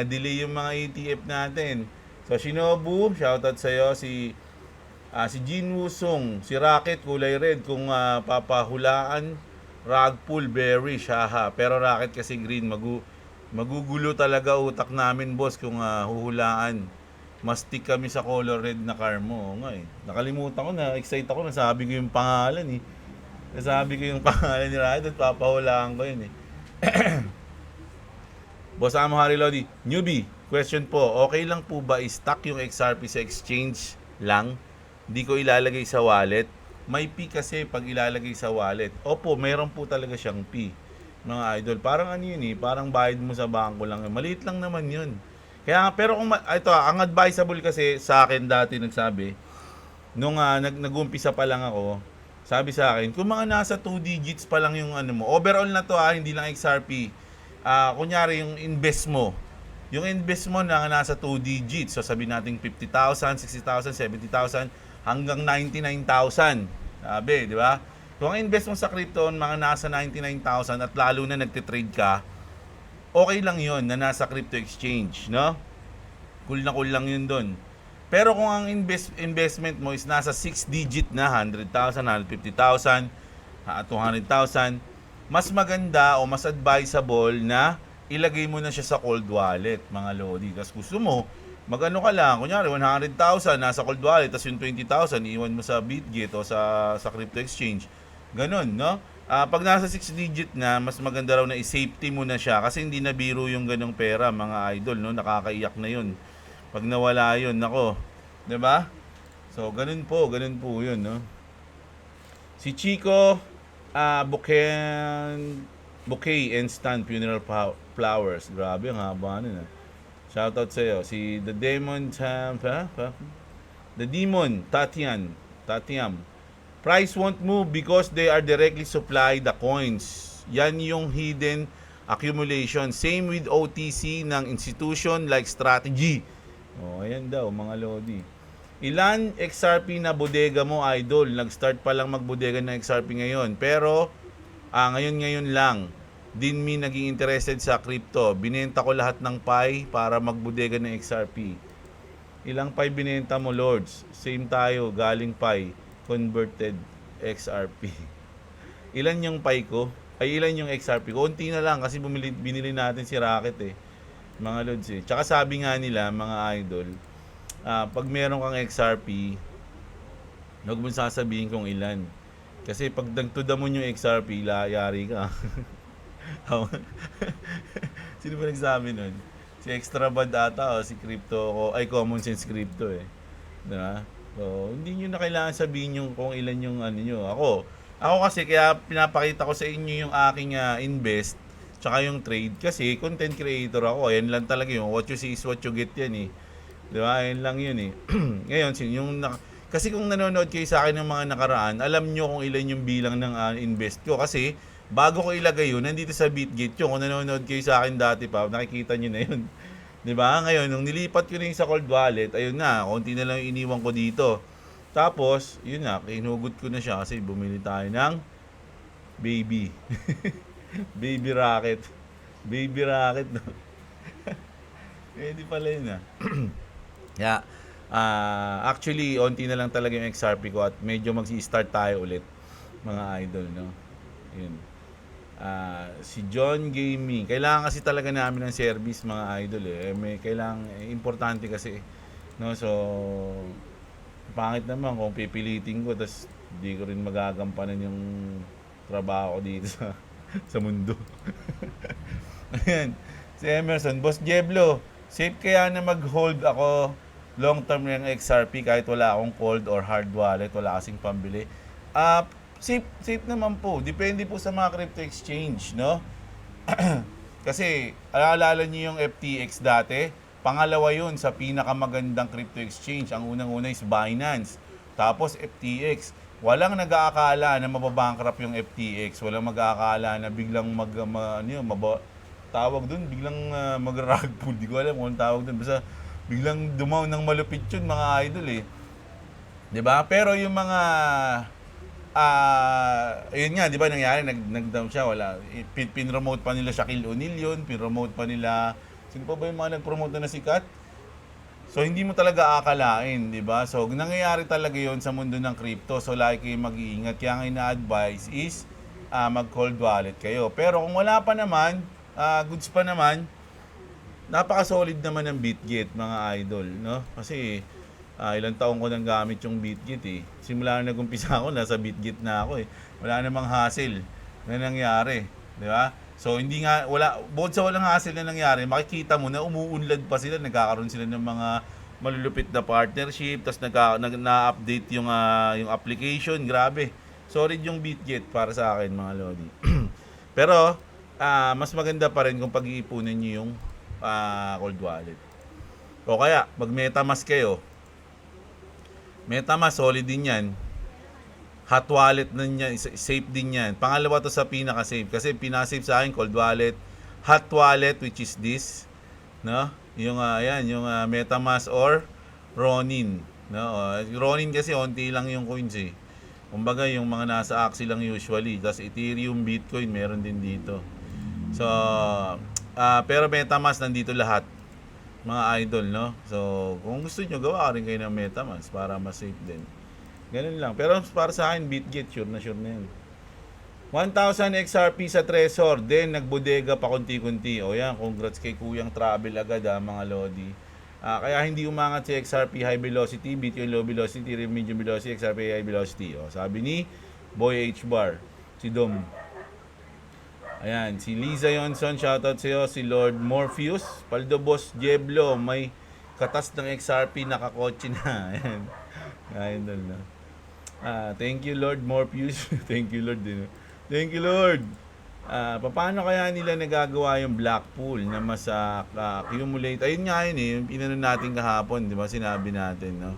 yung mga ETF natin. So Shinobu, shoutout sa iyo. Si Jin Wusong, si Rocket kulay red kung papahulaan Ragpool bearish haha. Pero Rocket kasi green, magugulo talaga utak namin boss kung huhulaan. Mas stick kami sa color red na car mo. Nga eh. Nakalimutan ko na, excite ako, nasabi ko yung pangalan eh. Nasabi ko yung pangalan ni Rocket at papahulaan ko yun eh. Boss Amo Harry Lodi, newbie, question po, okay lang po ba i-stock yung XRP sa exchange lang? Hindi ko ilalagay sa wallet. May fee kasi pag ilalagay sa wallet. Opo, meron po talaga siyang fee. Mga idol, parang yun eh, parang bayad mo sa bangko lang. Maliit lang naman yun. Kaya pero kung ito, ang advisable kasi sa akin dati nagsabi, nung nag-umpisa pa lang ako, sabi sa akin, kung mga nasa 2 digits pa lang yung mo, overall na to hindi lang XRP. Kunyari yung invest mo na nasa 2 digits, so sabi natin 50,000, 60,000, 70,000 hanggang 99,000. Sabi, di ba? Kung ang invest mo sa crypto mga nasa 99,000 at lalo na nagte-trade ka, okay lang 'yon na nasa crypto exchange, no? Cool lang 'yun doon. Pero kung ang investment mo is nasa 6 digit na, 100,000, 150,000, 200,000, mas maganda o mas advisable na ilagay mo na siya sa cold wallet, mga lodi. Kasi gusto mo, magano ka lang, kunyari 100,000 nasa cold wallet, tapos yung 20,000 iwan mo sa BitGet o sa crypto exchange. Ganon, no? Pag nasa 6 digit na, mas maganda raw na i-safety mo na siya kasi hindi na biro yung ganong pera, mga idol, no? Nakakaiyak na yun. Pag nawala yun, nako, 'di ba? So, ganun po 'yun, no? Si Chico Bouquet Instant Funeral Flowers. Grabe, ang haba nun. Shoutout sa iyo. Si The Demon The Demon Tatiam. Price won't move because they are directly supply the coins. Yan yung hidden accumulation. Same with OTC ng institution like Strategy. Ayan daw, mga lodi. Ilan XRP na bodega mo, idol? Nag-start pa lang magbodega ng XRP ngayon. Pero, ngayon lang. Din me naging interested sa crypto. Binenta ko lahat ng pie para magbodega ng XRP. Ilang pie binenta mo, Lords? Same tayo, galing pie. Converted XRP. Ilan yung pie ko? ay ilan yung XRP. Konti na lang kasi binili natin si Rocket eh. Mga lods eh. Tsaka sabi nga nila, mga idol, pag meron kang XRP, huwag mo sasabihin kung ilan. Kasi pag nagtudamon yung XRP, yari ka. Sino ba nagsabi nun? Si Extrabad ata o si Crypto ko, ay Common Sense Crypto eh. Diba? So, hindi nyo na kailangan sabihin yung kung ilan yung ano nyo. Ako kasi kaya pinapakita ko sa inyo yung aking invest tsaka yung trade kasi content creator ako. Ayan lang talaga yung what you see is what you get yan eh. Diba? Ayan lang yun eh. Ngayon, kasi kung nanonood kayo sa akin ng mga nakaraan, alam nyo kung ilan yung bilang ng invest ko. Kasi bago ko ilagay yun, nandito sa BitGate yun. Kung nanonood kayo sa akin dati pa, nakikita nyo na yun. Diba? Ngayon, nung nilipat ko na yung sa cold wallet, ayun na, konti na lang yung iniwan ko dito. Tapos, yun na, kinugot ko na siya kasi bumili tayo ng baby. Baby Rocket. Baby Rocket. No? Pwede pala yun ah. Yeah. Actually, onti na lang talaga yung XRP ko at medyo mag-start tayo ulit, mga idol, no? Yun. Si John Gaming. Kailangan kasi talaga namin ng service, mga idol eh. Kailangan, importante kasi, no? So, pangit naman kung pipilitin ko tapos di ko rin magagampanan yung trabaho ko dito sa mundo. Ayan. Si Emerson, Boss Jeblo, safe kaya na mag-hold ako long term ng XRP kahit wala akong cold or hard wallet, wala kasing pambili? Safe naman po. Depende po sa mga crypto exchange, no? Kasi, alala niyo yung FTX dati? Pangalawa yun sa pinakamagandang crypto exchange. Ang unang-una is Binance. Tapos FTX. Walang nag-aakala na mababankrupt yung FTX. Walang mag-aakala na biglang tawag dun, biglang mag-rug pull. Di ko alam kung tawag dun. Basta biglang dumaw ng malupit yun, mga idol eh. 'Di ba? Pero yung mga ayun nga, 'di ba nangyari, nag-down siya, wala. Pin-promote pa nila Shaquille O'Neal yun, pin-promote pa nila, sino pa ba yung mga nag-promote na sikat? So hindi mo talaga akalain, 'di ba? So nangyayari talaga 'yon sa mundo ng crypto. So lagi kayo mag-iingat. Kaya ang ina-advise is mag-cold wallet kayo. Pero kung wala pa naman, goods pa naman, napaka-solid naman ng BitGate, mga idol, no? Kasi ilang taon ko nang gamit yung BitGate eh. Simula na nag-umpisa ako, nasa BitGate na ako eh. Wala namang hassle na nangyari, di ba? So hindi nga, bukod sa walang hassle na nangyari, makikita mo na umuunlad pa sila, nagkakaroon sila ng mga malulupit na partnership, tapos na-update yung application, grabe. Solid yung BitGate para sa akin, mga lodi. Pero mas maganda pa rin kung pag-iipunin niyo yung cold wallet. O kaya, mag-MetaMask kayo. MetaMask, solid din yan. Hot wallet na yan, safe din yan. Pangalawa to sa pinaka-safe. Kasi pinaka-safe sa akin, cold wallet. Hot wallet, which is this. No? Yung, yung MetaMask or Ronin. No? Ronin kasi, onti lang yung coins eh. Kumbaga, yung mga nasa Axie lang usually. Tapos Ethereum, Bitcoin, meron din dito. So, pero MetaMask, nandito lahat, mga idol, no? So, kung gusto nyo, gawa rin kayo ng MetaMask para mas safe din. Ganun lang. Pero para sa akin, BitGate, sure na yun. 1,000 XRP sa Trezor, then nagbodega pa konti-kunti. O yan, congrats kay Kuyang Travel agad mga lodi. Kaya hindi umangat si XRP high velocity, Bitcoin low velocity, medium velocity, XRP high velocity. O, sabi ni Boy H Bar, si Dom. Ayan, si Liza Yonson, shoutout sa iyo. Si Lord Morpheus, Paldo Boss Jeblo, may katas ng XRP, nakakotse na. Ayan. Ayan doon na. Thank you Lord Morpheus. Thank you Lord din. Thank you Lord. Paano kaya nila nagagawa yung black pool na mas accumulate? Ayun nga yun eh, yung inano natin kahapon, di ba? Sinabi natin, no?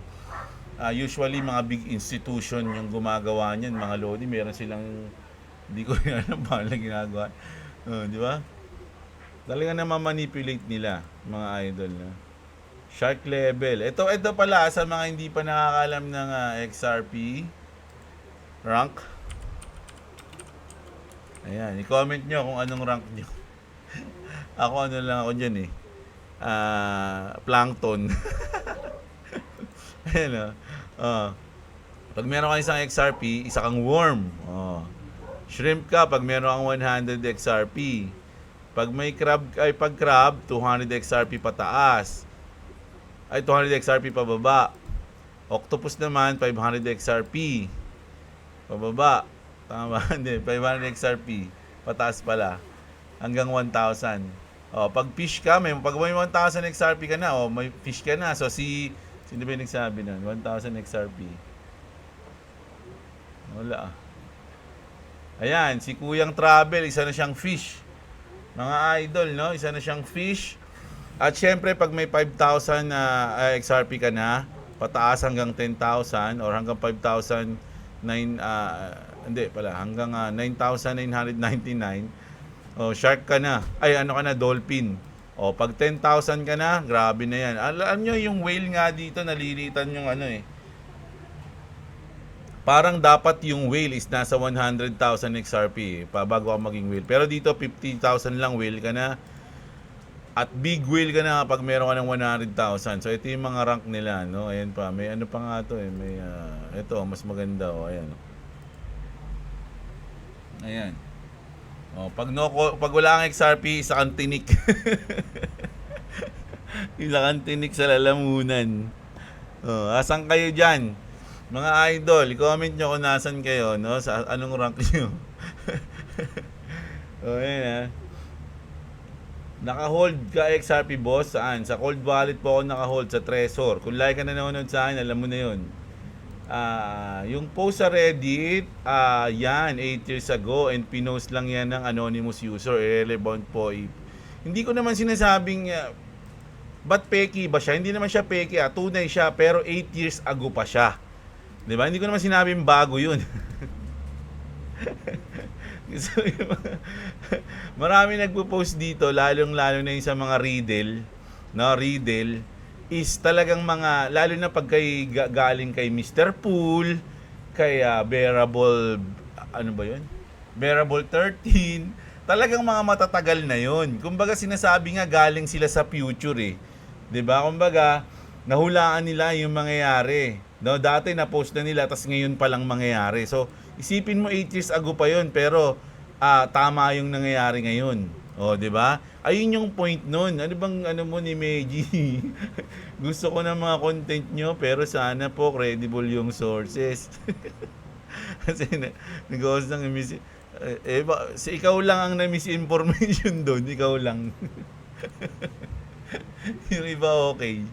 Usually mga big institution yung gumagawa niyan, mga lodi, meron silang, hindi ko alam paano ginagawa. Di ba? Talaga na ma-manipulate nila, mga idol, no? Shark level. Ito pala sa mga hindi pa nakakalam ng XRP rank. Ayan, i-comment nyo kung anong rank nyo. Ako ano lang ako dyan eh. Plankton. Ayan o. Pag meron kang isang XRP, isa kang worm. Shrimp ka pag meron kang 100 XRP. Pag may crab, pag crab, 200 XRP pataas. 200 XRP pababa. Octopus naman, 500 XRP. Pababa. Tama ba? Hindi, 500 XRP. Pataas pala. Hanggang 1,000. Pag fish ka, pag may 1,000 XRP ka na, may fish ka na. So, sino ba yung nagsabi nun? 1,000 XRP. Wala. Ayan, si Kuyang Travel, isa na siyang fish. Mga idol, no? Isa na siyang fish. At syempre, pag may 5,000 XRP ka na, pataas hanggang 10,000 or hanggang 5,000 hanggang 9,999. Shark ka na. Dolphin. Pag 10,000 ka na, grabe na yan. Alam nyo, yung whale nga dito, nalilitan yung parang dapat yung whale is nasa 100,000 XRP bago ka maging whale. Pero dito, 50,000 lang whale ka na. At big whale ka na kapag meron ka ng 100,000. So, ito yung mga rank nila, no? Ayan pa. May ano pa nga to, eh. May, ito, mas maganda, Ayan. Ayan. Pag wala kang XRP, isa kang tinik. Isa kang tinik sa lalamunan. Asan kayo dyan? Mga idol, comment nyo kung nasan kayo, no? Sa anong rank nyo. Ayan, Naka-hold ka XRP boss, saan? Sa cold wallet po ako naka-hold sa Trezor. Kung like ka na nanonood sa akin, alam mo na yun. Yung post sa Reddit, yan, 8 years ago, and pinost lang yan ng anonymous user, irrelevant po. Hindi ko naman sinasabing, ba't peki ba siya? Hindi naman siya peki, tunay siya, pero 8 years ago pa siya. Diba? Hindi ko naman sinabing bago yun. So, marami nagpo-post dito, lalong-lalo na yung sa mga Riddle, no? Riddle is talagang mga, lalo na pag galing kay Mr. Pool, kay Bearable, Bearable 13, talagang mga matatagal na yon. Kumbaga sinasabi nga galing sila sa future eh. 'Di ba? Kumbaga nahulaan nila yung mangyayari. No, dati na-post na nila tapos ngayon pa lang mangyayari. So, isipin mo 8 years ago pa 'yon pero tama yung nangyayari ngayon. 'di ba? Ayun yung point nun. Ano bang mo ni Meiji? Gusto ko ng mga content nyo pero sana po credible yung sources. Kasi nag-host ng ikaw lang ang na-misinformation doon, ikaw lang. Yung iba okay.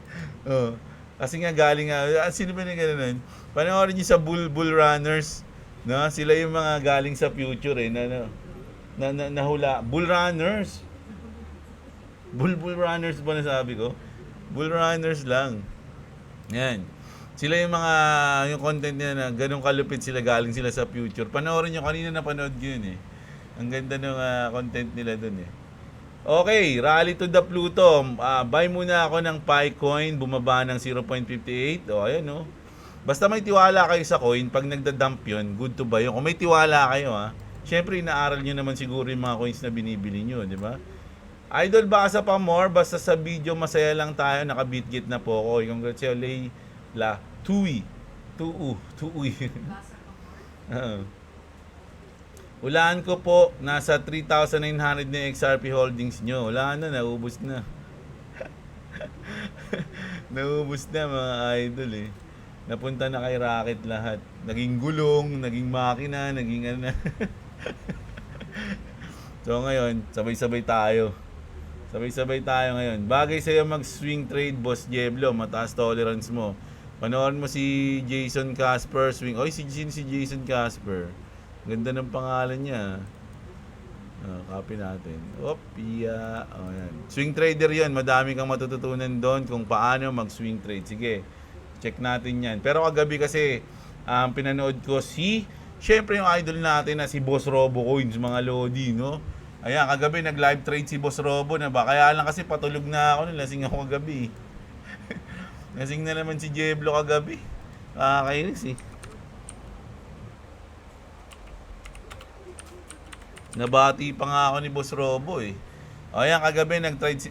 Kasi nga galing sino ba na gano'n? Panoorin niyo sa Bull Runners, no? Sila yung mga galing sa future nahula. Bull Runners. Bull Runners ba nasabi ko? Bull Runners lang. Yan. Sila yung mga yung content nila na ganun kalupit sila, galing sila sa future. Panoorin nyo, kanina napanood yun eh. Ang ganda ng content nila dun eh. Okay, Rally to the Pluto. Buy muna ako ng Picoin, bumaba ng 0.58. Ayan Basta may tiwala kayo sa coin, pag nagda-dump yun, good to buy yun. Kung may tiwala kayo syempre inaaral nyo naman siguro yung mga coins na binibili nyo, di ba? Idol, baka sa pa more, basta sa video masaya lang tayo, naka-bitgit na po ako. Congratulations, Tui. Ulaan ko po, nasa 3,900 na XRP holdings nyo. Ulaan na, naubos na. Naubos na mga idol eh. Napunta na kay Rocket lahat. Naging gulong, naging makina, naging So ngayon, sabay-sabay tayo. Sabay-sabay tayo ngayon. Bagay sa'yo mag-swing trade, Boss Jeblo. Mataas tolerance mo. Panoorin mo si Jason Casper swing. Si Jason Casper. Ganda ng pangalan niya. Copy natin. Yan. Swing trader yan. Madami kang matututunan doon kung paano mag-swing trade. Sige, check natin yan. Pero kagabi kasi, pinanood ko syempre yung idol natin na si Boss Robo Coins, mga Lodi, no? Ayan, kagabi nag-live trade si Boss Robo na ba? Kaya lang kasi patulog na ako, lasing ako kagabi. Lasing na naman si Jeblo kagabi. Kainis eh. Nabati pa nga ako ni Boss Robo eh. Ayan, kagabi nag-trade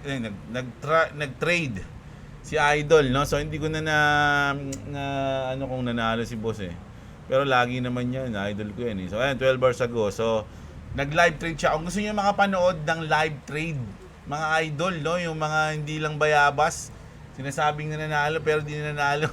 si Idol, no? So hindi ko na kung nanalo si Boss eh. Pero lagi naman yan, idol ko yan eh. So ayan, 12 hours ago. So nag-live trade siya. Kung gusto niyo makapanood ng live trade, mga idol, no, yung mga hindi lang bayabas, sinasabing nananalo pero di nananalo.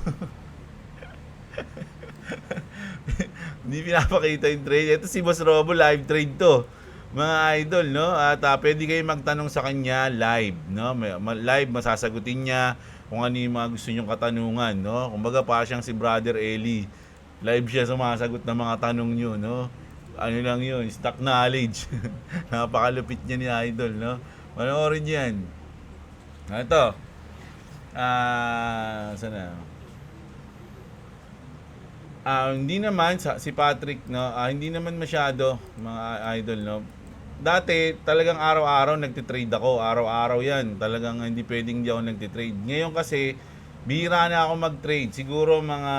Hindi pinapakita yung trade. Ito si Boss Robo, live trade to. Mga idol, no? At pwede kayo magtanong sa kanya live, no? Live, masasagutin niya kung ano yung mga gusto nyong katanungan, no? Kumbaga pa siyang si Brother Eli. Live siya sumasagot ng mga tanong nyo, no? Ano lang yun, stock knowledge. Napakalupit niya ni idol, no? Panoorin yan. Ito. Sana. Hindi naman si Patrick, no, hindi naman masyado mga idol, no. Dati talagang araw-araw nagte-trade ako, araw-araw 'yan. Talagang hindi pwedeng di ako nagte-trade. Ngayon kasi bihira na ako mag-trade. Siguro mga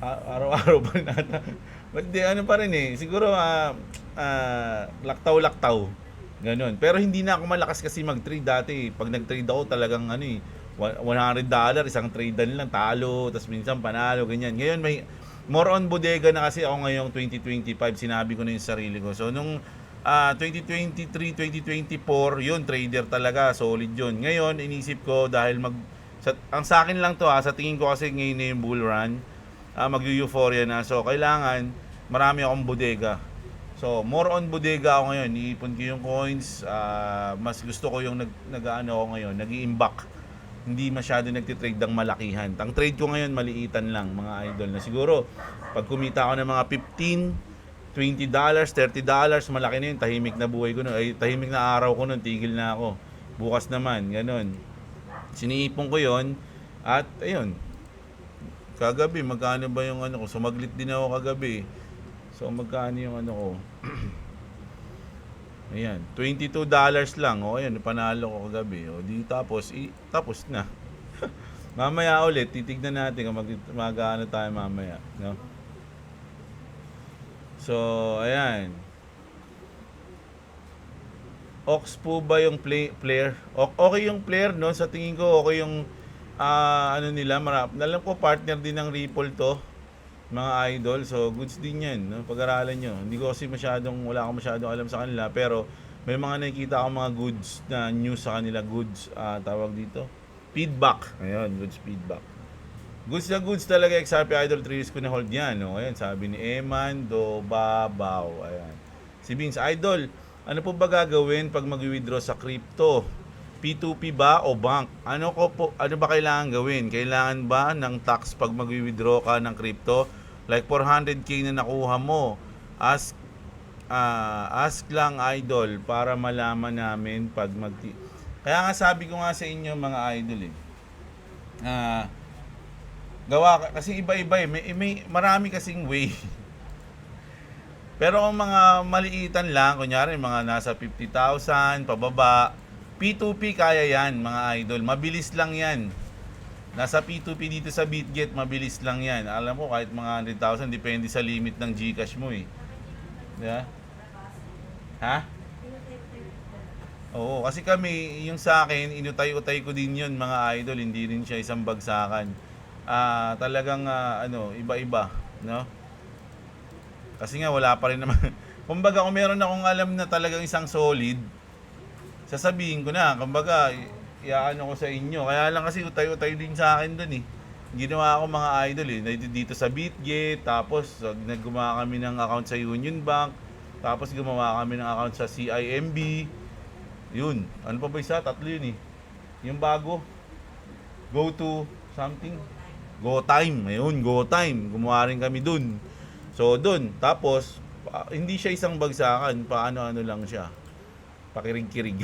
araw-araw pa nata. But di, ano pa rin eh. Siguro laktaw-laktaw. Ganon. Pero hindi na ako malakas kasi mag-trade dati. Pag nag-trade ako talagang ano eh, $100, isang trade lang, talo, tapos minsan panalo, ganyan. Ngayon may more on bodega na kasi ako ngayong 2025, sinabi ko na yung sarili ko. So nung 2023, 2024, yun, trader talaga, solid yun. Ngayon, inisip ko dahil ang sa akin lang to sa tingin ko kasi ngayon na yung bull run, mag-euphoria na. So kailangan, marami akong bodega. So, more on bodega ako ngayon. Iipon ko yung coins. Mas gusto ko yung nag-ano ako ngayon, nag-i-imbak. Hindi masyado nagtitrade ng malakihan. Ang trade ko ngayon, maliitan lang, mga idol. Na siguro, pag kumita ako ng mga $15, $20, $30, malaki na yun. Tahimik na buhay ko nun. Ay, tahimik na araw ko nun. Tigil na ako. Bukas naman, ganun. Siniipon ko yon. At, ayun. Kagabi, magkano ba yung ano ko? Sumaglit din ako kagabi. So, magkano yung ano ko? Ayan, $22 lang. O, ayan, panalo ko kagabi. O, di tapos, tapos na. Mamaya ulit, titignan natin kung mag-ano tayo mamaya. No? So, ayan. Ox po ba yung player? Okay yung player, no? Sa tingin ko, okay yung ano nila. Alam ko, partner din ng Ripple to. Mga idol, so goods din yan, no? Pag-aralan nyo. Hindi ko kasi wala akong masyadong alam sa kanila, pero may mga nakikita akong mga goods na news sa kanila, goods, tawag dito, feedback. Ayun, goods feedback. Goods na goods talaga, XRP Idol 3 years ko na hold yan, no? Ayan, sabi ni Eman do Babaw. Ayan. Si Vince, Idol, ano po ba gagawin pag mag-withdraw sa crypto? P2P ba o bank? Ano ba kailangan gawin? Kailangan ba ng tax pag mag-withdraw ka ng crypto? Like 400k na nakuha mo. Ask lang idol para malaman namin pag Kaya nga sabi ko nga sa inyo mga idol gawa kasi iba-iba may marami kasing way. Pero kung mga maliitan lang, kunyari mga nasa 50,000 pababa, P2P kaya yan mga idol. Mabilis lang yan. Nasa P2P dito sa BitGet, mabilis lang yan. Alam mo, kahit mga 100,000, depende sa limit ng GCash mo eh. Diba? Ha? Oo, kasi kami, yung sa akin, inutay-utay ko din yun mga idol. Hindi rin siya isang bagsakan. Talagang iba-iba. No? Kasi nga, wala pa rin naman. Kumbaga, kung meron akong alam na talagang isang solid, sasabihin ko na, kumbaga, iaano ko sa inyo. Kaya lang kasi utay-utay din sa akin dun eh. Ginawa ko mga idol eh. Dito sa BitGet, tapos naggumawa kami ng account sa Union Bank, tapos gumawa kami ng account sa CIMB. Yun. Ano pa ba isa? Tatlo yun eh. Yung bago, Go to something. Go Time. Ayun, Go Time. Gumawa rin kami dun. So, dun. Tapos, hindi siya isang bagsakan. Paano-ano lang siya. Pakirig-kirig.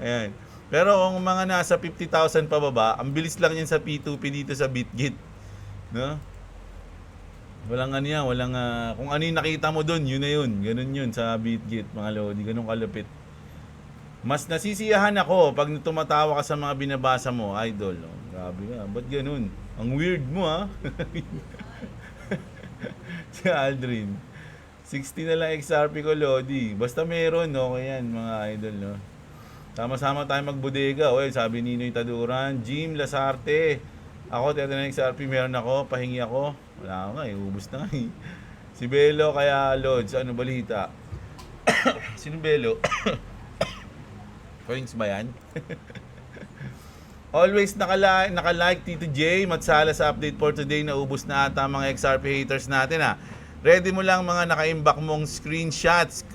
Ayan. Pero kung mga nasa 50,000 pababa, ang bilis lang yan sa P2P dito sa BitGet. No? Walang ano yan, kung ano yung nakita mo doon, yun na yun. Ganun yun sa BitGet, mga lodi. Ganun kalupit. Mas nasisiyahan ako pag tumatawa ka sa mga binabasa mo, idol. Oh, grabe ka, ba't ganun? Ang weird mo ha. Si Aldrin. 60 na lang XRP ko, Lodi. Basta meron, okay yan, mga idol, no? Sama-sama tayo magbodega. Sabi ni Ninoy Taduran, Jim Lasarte, Ako, 39 XRP meron ako, pahingi ako. Wala nga eh, ubus na nga eh. Si Belo kaya Lods, ano balita? Sino Belo? Coins ba yan? Always naka-like Tito J, Matsala sa update for today. Naubos na ata mga XRP haters natin ha. Ready mo lang mga naka-imbak mong screenshots,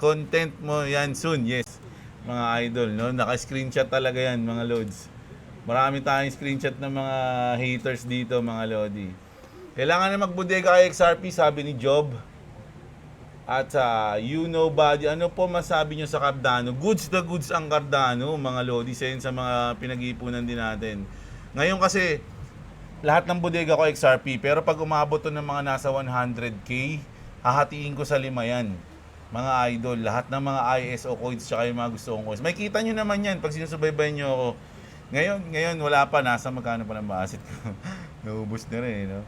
content mo yan soon. Yes, mga idol, no? Naka-screenshot talaga yan mga Lods. Marami tayong screenshot ng mga haters dito mga Lodi. Kailangan na magbudega kay XRP, sabi ni Job. At you know body, ano po masabi nyo sa Cardano? Goods the goods ang Cardano, mga Lodi, sa mga pinag-iipunan din natin. Ngayon kasi, lahat ng bodega ko XRP, pero pag umabot to ng mga nasa 100k, hahatiin ko sa 5 yan. Mga idol, lahat ng mga ISO coins tsaka yung mga gusto kong coins. May kita nyo naman yan pag sinusubaybayan nyo ako. Ngayon wala pa, nasa magkano pa ng asset ko. Naubos na rin, no?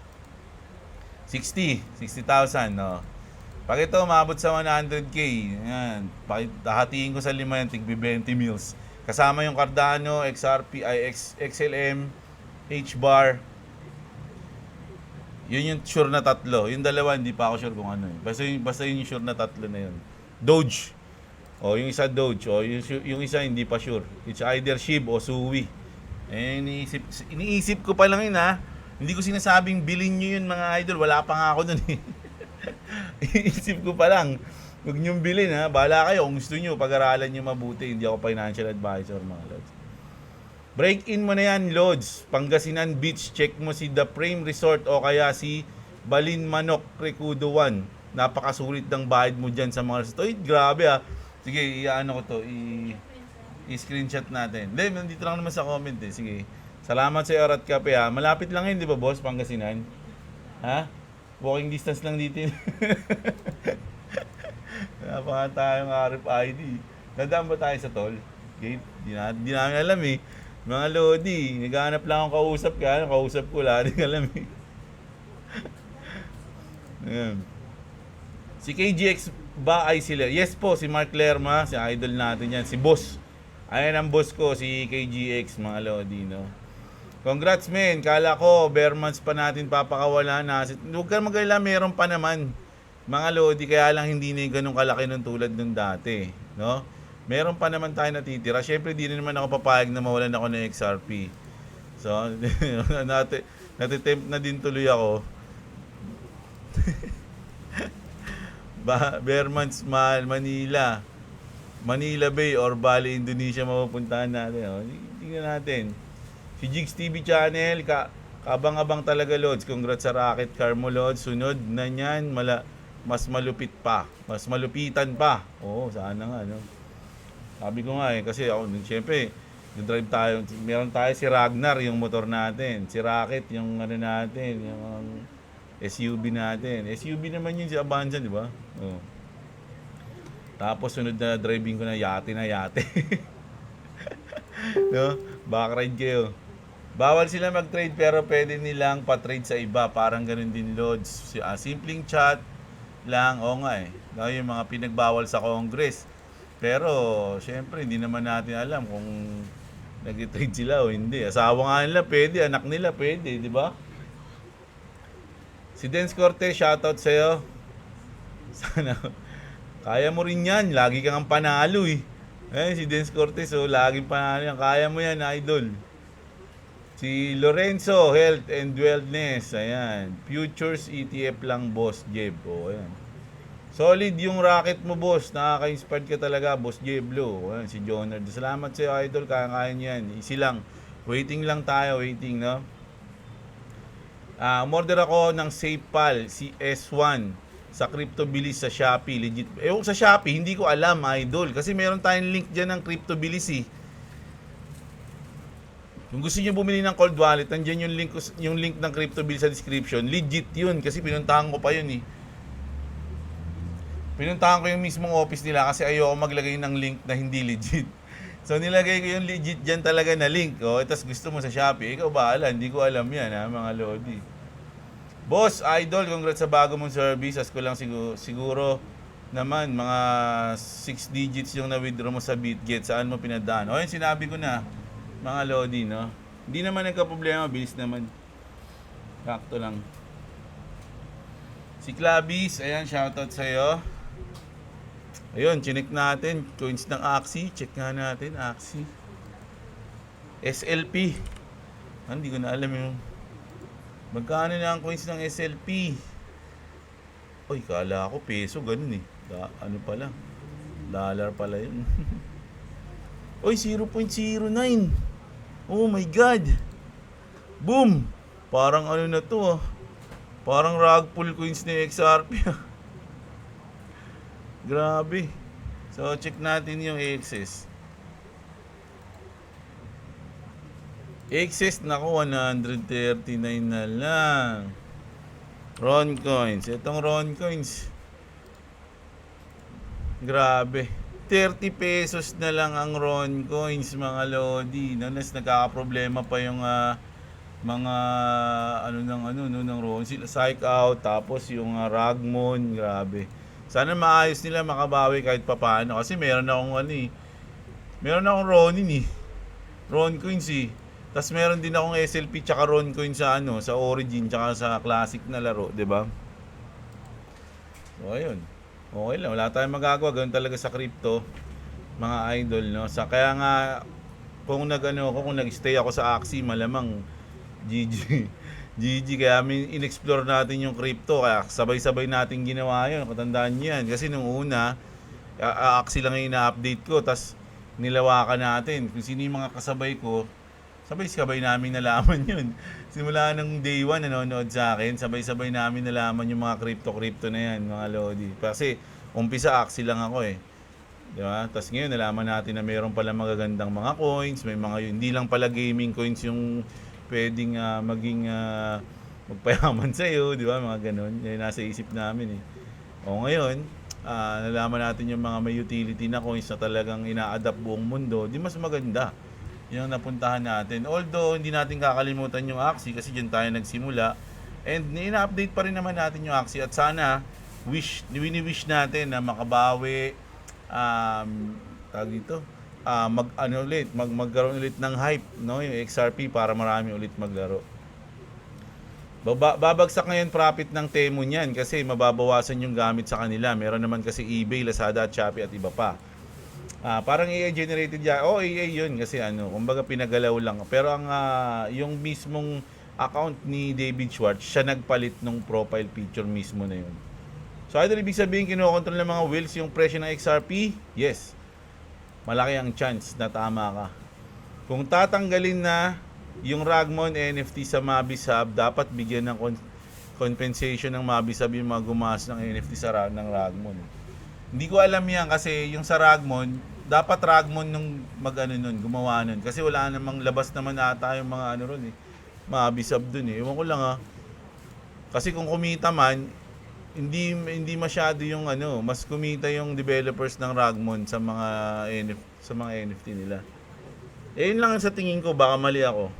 60,000, no? Pag ito umabot sa 100k, yan, hahatiin ko sa 5 yan, tigbi 20 mils. Kasama yung Cardano, XRP, XLM, HBAR. Yun yung sure na tatlo. Yung dalawa, hindi pa ako sure kung ano. Basta yung sure na tatlo na yun. Doge. O yung isa Doge. O yung isa hindi pa sure. It's either SHIB o SUI. Eh, iniisip ko pa lang yun ha. Hindi ko sinasabing bilhin nyo yun mga idol. Wala pa nga ako dun eh. Iniisip ko pa lang. Huwag nyong bilhin ha. Bahala kayo kung gusto nyo. Pag-aralan nyo mabuti. Hindi ako financial advisor mga lods. Break in mo na yan lods. Pangasinan Beach. Check mo si The Frame Resort o kaya si Balin Manok Recudo 1. Napakasulit ng bayad mo dyan sa mga resort. Ay, grabe ha. Sige, i-ano ko to. I-screenshot natin. Hindi, nandito lang naman sa comment eh. Sige. Salamat sa Orat Cafe ha. Malapit lang yun, di ba boss? Pangasinan. Ha? Walking distance lang dito. Napaka tayong RFID. Nadaan ba tayo sa toll gate? Di namin alam eh. Mga Lodi, naghahanap lang akong kausap ka. Kausap ko, wala rin alam eh. Ayan. Si KGX ba ay sila? Yes po, si Mark Lerma, si idol natin yan. Si boss. Ayan ang boss ko, si KGX, mga Lodi, no? Congrats, men. Kala ko, bare months pa natin papakawala na. Huwag ka mag-alala, meron pa naman. Mga Lodi, kaya lang hindi na yung ganun kalaki nung tulad nung dati, no? Meron pa naman tayo natitira. Syempre, di naman ako papayag na mawalan ako ng XRP. So, natitempt na din tuloy ako. Bare months, Manila. Manila Bay or Bali, Indonesia mapupuntahan natin. O, tingnan natin. Si Jigs TV channel, kabang-abang talaga Lods. Congrats sa Rocket Car mo Lods. Sunod na yan, mas malupit pa. Mas malupitan pa. Oo, sana nga, no? Sabi ko nga eh, kasi ako, siyempre, drive tayo, meron tayo si Ragnar, yung motor natin. Si Rocket, yung ano natin, yung SUV natin. SUV naman yun si Avanza, di ba? Oo. Tapos sunod na driving ko na yate. No? Backride kayo. Bawal sila mag-trade pero pwede nilang pa-trade sa iba. Parang ganun din Lods. Simpleng chat lang. O nga eh. No, yung mga pinagbawal sa Congress. Pero, syempre, hindi naman natin alam kung nag-trade sila o hindi. Asawa nga nila pwede. Anak nila pwede. Di ba? Si Dance Cortez, shoutout sa'yo. Sana kaya mo rin yan. Lagi kang panalo eh. Si Dance Cortez, laging panalo yan. Kaya mo yan, idol. Si Lorenzo, Health and Wellness. Ayan. Futures ETF lang, boss Jeb. Ayan. Solid yung racket mo, boss. Nakaka-inspired ka talaga, boss Jeblo. Ayan, si Jonard. Salamat sa'yo, idol. Kaya-kaya niyan. Easy lang. Waiting lang tayo. Waiting, no? Umorder ako ng SafePal, si S1. Sa CryptoBillis sa Shopee, legit. Sa Shopee, hindi ko alam, idol. Kasi meron tayong link dyan ng CryptoBillis eh. Kung gusto niyo bumili ng cold wallet, nandiyan yung link ng CryptoBillis sa description. Legit yun, kasi pinuntahan ko pa yun eh. Pinuntahan ko yung mismong office nila kasi ayoko maglagay ng link na hindi legit. So nilagay ko yung legit dyan talaga na link. Tapos gusto mo sa Shopee, ikaw bahala, hindi ko alam yan ha, mga Lodi. Boss, idol, congrats sa bago mong service. As ko lang siguro naman, mga 6 digits yung na-withdraw mo sa BitGet. Saan mo pinadaan? Yun, sinabi ko na, mga Lodi, no? Hindi naman nagka-problema, bilis naman. Sakto lang. Si Clavis, ayan, shoutout sa'yo. Ayun, chinek natin. Coins ng Axie. Check nga natin, Axie. SLP. Hindi ko na alam yung... Magkano na ang coins ng SLP? Uy, kala ko peso, ganun eh. Ano pala? Dollar pala yun. Uy, 0.09. Oh my God. Boom! Parang ano na to ah. Parang rug pull coins ni XRP. Grabe. So, check natin yung AXS. AXS, naku, 139 na lang. Ron Coins. Itong Ron Coins. Grabe. 30 pesos na lang ang Ron Coins, mga Lodi. Nanas, nagkakaproblema pa yung mga ng Ron. Sila Psych Out, tapos yung Ragmon. Grabe. Sana maayos nila, makabawi kahit papaano. Kasi meron akong Ronin eh. Ron Coins eh. Tapos meron din akong SLP tsaka Ron Coins sa Origin tsaka sa Classic na laro, 'di ba? So ayun. Okay lang, wala tayong magagawa, ganoon talaga sa crypto, mga idol, no. Sa kaya nga kung nag-stay ako sa Axie, malamang GG. GG, kaya in-explore natin yung crypto, kaya sabay-sabay natin ginawa yun. Katandaan niyo yan. Kasi nung una, Axie lang yung ina-update ko, tas nilawakan natin. Kung sino yung mga kasabay ko, sabay-sabay namin nalaman yun. Simula ng day 1 nanonood sa akin, sabay-sabay namin nalaman yung mga crypto na yan, mga Lodi. Kasi umpisa Axie lang ako eh. Diba? Tapos ngayon nalaman natin na mayroon pala magagandang mga coins, may mga hindi lang pala gaming coins yung pwedeng magpayaman sa'yo, di ba? Mga ganun. Yan nasa isip namin eh. O ngayon, nalaman natin yung mga may utility na coins na talagang ina-adapt buong mundo, di mas maganda yung napuntahan natin. Although, hindi natin kakalimutan yung Axie kasi dyan tayo nagsimula. And ina-update pa rin naman natin yung Axie. At sana, wini-wish natin na makabawi, magkaroon ulit ng hype, no, yung XRP para marami ulit maglaro. Babagsak ngayon profit ng Temu niyan kasi mababawasan yung gamit sa kanila. Meron naman kasi eBay, Lazada at Shopee at iba pa. Parang AI generated yan. AI yun kasi kumbaga pinagalaw lang. Pero ang yung mismong account ni David Schwartz, siya nagpalit ng profile picture mismo na yun. So idol, ibig sabihin kinokontrol ng mga whales yung presyo ng XRP? Yes. Malaki ang chance na tama ka. Kung tatanggalin na yung Ragmon NFT sa Mabis Hub, dapat bigyan ng compensation ng Mabis Hub yung mga gumawas ng NFT ng Ragmon. Hindi ko alam yan kasi yung sa Ragmon, dapat Ragmon nung gumawa nun. Kasi wala namang labas naman ata yung mga ron eh. Mabis Hub dun eh. Ewan ko lang Kasi kung kumita man, hindi masyado yung mas kumita yung developers ng Ragmon sa mga NFT nila. Yun lang sa tingin ko, baka mali ako.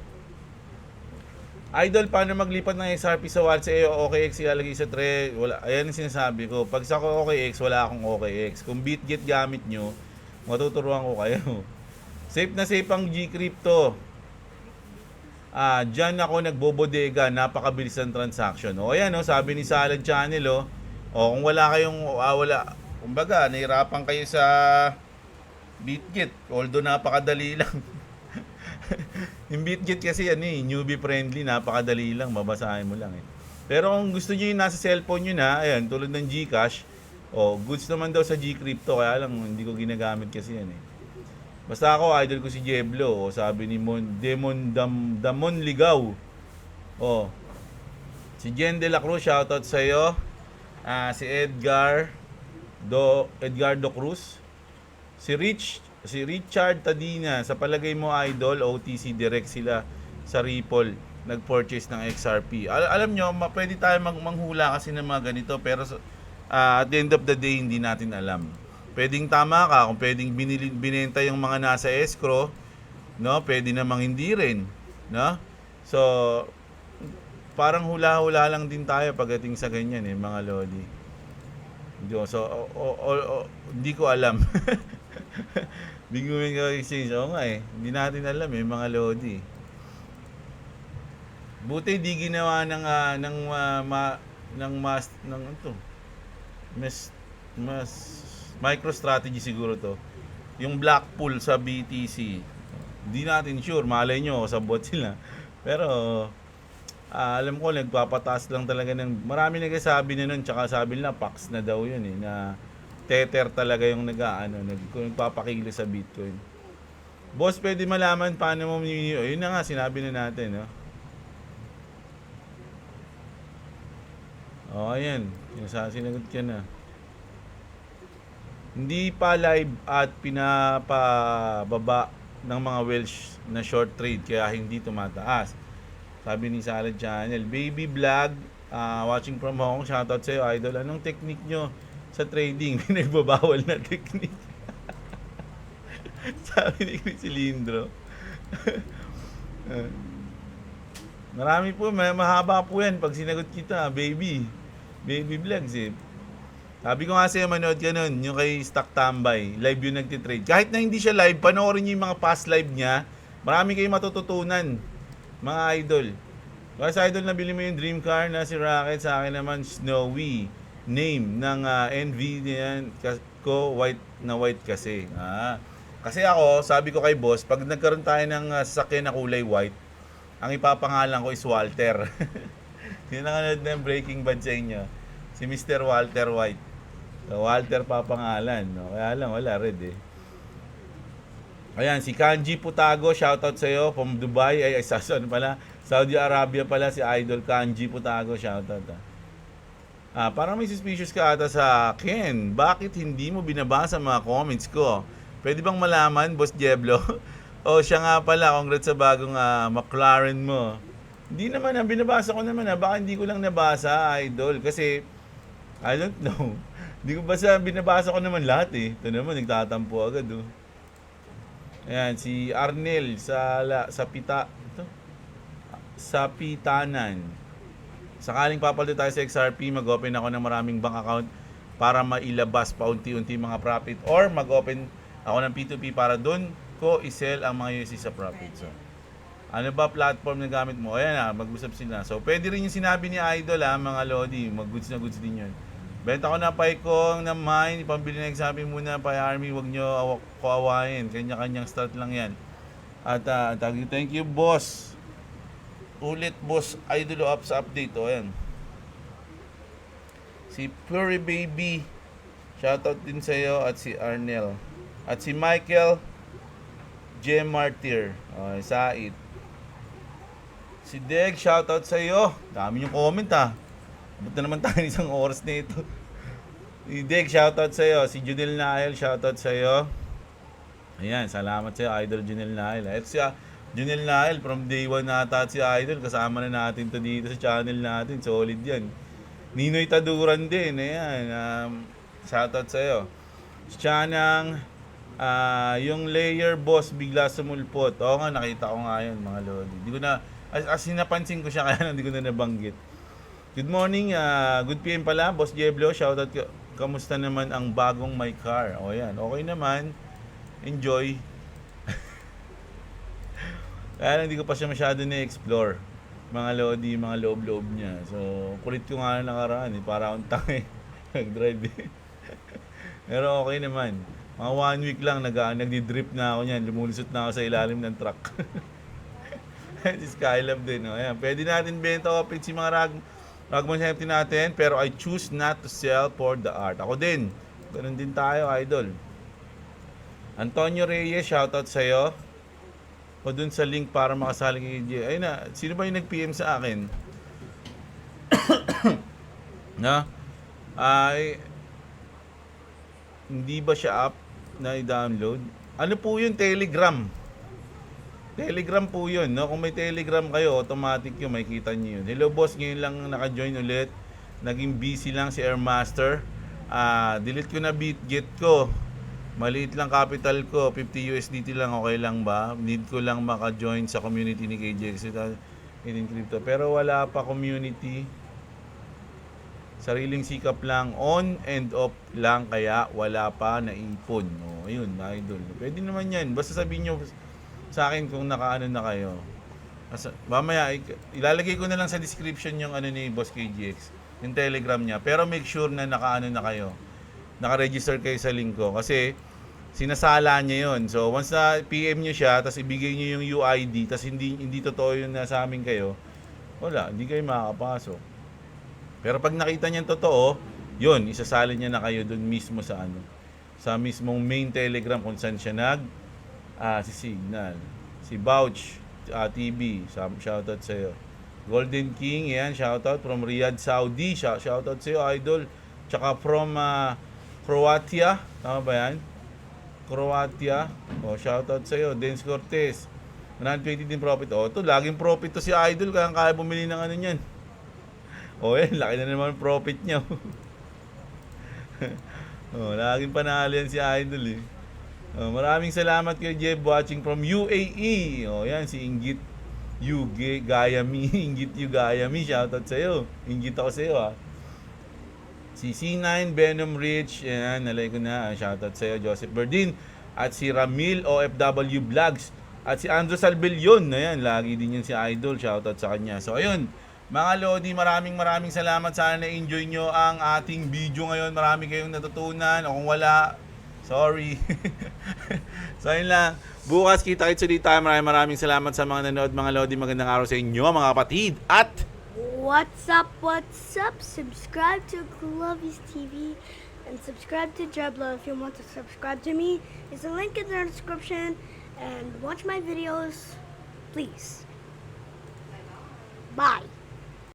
Idol, paano maglipat ng XRP sa wallet sa OKX ilalagay sa tray? Wala, ayan yung sinasabi ko. Pag sa OKX, wala akong OKX. Kung BitGet gamit nyo, matuturuan ko kayo. Safe na safe ang G-Crypto. Diyan ako nagbobodega, napakabilis ng transaction. O ayan, sabi ni Salad Channel, kung wala kayong, kumbaga, nahirapan kayo sa BitGet, although napakadali lang. Yung BitGet kasi newbie friendly, napakadali lang, babasahin mo lang eh. Pero kung gusto niyo yung nasa cellphone nyo na, ayan, tulad ng GCash, goods naman daw sa G-Crypto, kaya lang hindi ko ginagamit kasi yan eh. Basta ako, idol ko si Jeblo, sabi ni Damon Ligaw. Si Jen De La Cruz, shoutout sa iyo. Si Edgardo Cruz. Si Richard Tadina, sa palagay mo idol, OTC direct sila sa Ripple nag-purchase ng XRP. Alam nyo, pwede tayo manghula kasi ng mga ganito, pero at the end of the day, hindi natin alam. Pwedeng tama ka, kung pwedeng binenta yung mga nasa escrow, no? Pwede namang hindi rin, no? So, parang hula-hula lang din tayo pagdating sa ganyan mga lodi. So, hindi ko alam. Biguin ko exchange. Hindi natin alam mga lodi. Buti di ginawa ng mas ng ano to, mas mas MicroStrategy siguro to. Yung black pool sa BTC. Hindi natin sure, malay nyo sa bot sila. Pero alam ko nagpapataas lang talaga ng marami nagsasabi na nun, tsaka sabi nila Pax na daw yun eh, na Tether talaga yung nagpapakilo sa Bitcoin. Boss, pwede malaman paano mo yun na nga sinabi na natin, no? Oh, ayan. Sinagot ka na. Hindi pa live at pinapababa ng mga Welsh na short trade kaya hindi tumataas. Sabi ni Salad Channel, Baby Vlog, watching from Hong Kong, shoutout sa'yo, idol. Anong technique nyo sa trading? Pinagbabawal na technique. Sabi ni Chris Cilindro. Marami po, mahaba po yan pag sinagot kita, baby. Baby Vlogs eh. Sabi ko nga sa'yo, manood ka nun, yung kay Stock Tambay, live yung nagtitrade. Kahit na hindi siya live, panoorin niyo yung mga past live niya, marami kayong matututunan, mga idol. Kaya sa idol, nabili mo yung dream car na si Rocket, sa akin naman, Snowy. Name ng NVIDIA ko, white na white kasi. Kasi ako, sabi ko kay boss, pag nagkaroon tayo ng sasakyan na kulay white, ang ipapangalan ko is Walter. Yun ang nanood ng Breaking Bad sa inyo. Si Mr. Walter White. So, Walter papangalan. No? Kaya lang, wala red eh. Ayan, si Kanji Putago, shoutout sa'yo from Dubai. Ay, saan pala? Saudi Arabia pala si Idol Kanji Putago, shoutout. Parang may suspicious ka ata sa akin. Bakit hindi mo binabasa mga comments ko? Pwede bang malaman, Boss Diablo? O siya nga pala, congrats sa bagong McLaren mo. Hindi naman, binabasa ko naman baka hindi ko lang nabasa, idol. Kasi, I don't know. Hindi ko basta, binabasa ko naman lahat eh. Ito naman, nagtatampo agad oh. Ayan, si Arnel sa Pitanan. Sakaling papalito tayo sa XRP, mag-open ako ng maraming bank account para mailabas paunti-unti mga profit or mag-open ako ng P2P para doon ko i-sell ang mga USD sa profit. So, ano ba platform na gamit mo? Ayan mag-usap sila. So, pwede rin yung sinabi ni Idol mga Lodi. Mag-goods na goods din yun. Benta ko na Paikong na mine. Pambili na example muna pa Army. Huwag nyo kawawain. Kanya-kanyang start lang yan. At thank you, boss. Ulit, boss. Idol up sa update. O, ayan. Si Puri Baby. Shoutout din sa'yo. At si Arnel. At si Michael J. Martyr. O, Said. Si Deg, shoutout sa iyo. Dami yung comment Abot na naman tayo isang oras na ito. Si Deg, shoutout sa iyo. Si Junel Nael, shoutout sa iyo. Ayan, salamat sa iyo, Idol Junel Nael. At si Junel Nael, from day 1 nata si Idol. Kasama na natin to dito sa channel natin. Solid yan. Ninoy Taduran din. Ayan, shoutout sa iyo. Si Chanang, yung layer boss bigla sumulpot. Oo nga, nakita ko nga yun, mga lodi. Hindi ko na, as napansin ko siya kaya hindi ko na nabanggit. Good morning, good PM pala, Boss Diablo. Shoutout kamusta naman ang bagong my car? O yan, okay naman. Enjoy. Kaya lang hindi ko pa siya masyado na-explore. Mga lodi, mga loob-loob niya. So, kulit ko nga nakaraan para akong tangay. Nag-drive Pero okay naman. Mga 1 week lang, nagdi-drip na ako niyan. Lumulusot na ako sa ilalim ng truck. Si Skylab din. Ayan. Pwede natin benta o si mga Ragman NFT natin, pero I choose not to sell for the art. Ako din. Ganun din tayo, idol. Antonio Reyes, shoutout sa'yo. O dun sa link para makasali kay J. Ayun na, sino ba yung nag-PM sa akin? Na? Hindi ba siya app na i-download? Ano po yun? Telegram. Telegram po yun, no? Kung may Telegram kayo, automatic yun, makikita nyo yun. Hello boss, ngayon lang naka-join ulit. Naging busy lang si Airmaster. Delete ko na Bitget ko. Maliit lang capital ko, 50 USDT lang, okay lang ba? Need ko lang maka-join sa community ni KJX in crypto. Pero wala pa community. Sariling sikap lang, on and off lang, kaya wala pa naipon. Ayun, idol. Pwede naman yan. Basta sabihin nyo sa akin kung nakaano na kayo. Mamaya, ilalagay ko na lang sa description yung ano ni Boss KGX, yung Telegram niya. Pero make sure na naka-ano na kayo. Naka-register kayo sa link ko. Kasi, sinasala niya yon. So, once na PM niyo siya, tapos ibigay niyo yung UID, tapos hindi totoo yun na sa amin kayo, wala, hindi kayo makakapasok. Pero pag nakita niya totoo, yun, isasalin niya na kayo dun mismo sa ano. Sa mismong main Telegram kung saan siya si Signal. Si Bouch TV, shoutout sa'yo. Golden King, yan, shoutout from Riyadh, Saudi. Shoutout sa'yo, idol. Tsaka from Croatia, tama ba yan? Croatia. Shoutout sa'yo. Dance Cortez. 120 din profit. To laging profit to si idol. Kaya bumili ng ano niyan. Yan, laki na naman profit niya. Laging panalo yan si idol eh. Maraming salamat kay Jeb watching from UAE. Yan si Inggit Gayami. Inggit Gayami. Shoutout sa'yo. Inggit ako sa'yo ha. Si C9 Venom Rich. Yan, nalay ko na. Shoutout sa'yo, Joseph Berdin. At si Ramil OFW Vlogs. At si Andrew Salvillon. Ayan, lagi din yun si idol. Shoutout sa kanya. So ayun, mga Lodi, maraming salamat. Sana na-enjoy nyo ang ating video ngayon. Marami kayong natutunan. O kung wala, sorry. So ayun lang. Bukas kita-kits ulit tayo. Maraming salamat sa mga nanood, mga Lodi. Magandang araw sa inyo, mga kapatid. At what's up? Subscribe to Glovies TV and subscribe to Jeblo if you want to subscribe to me. There's a link in the description, and watch my videos, please. Bye.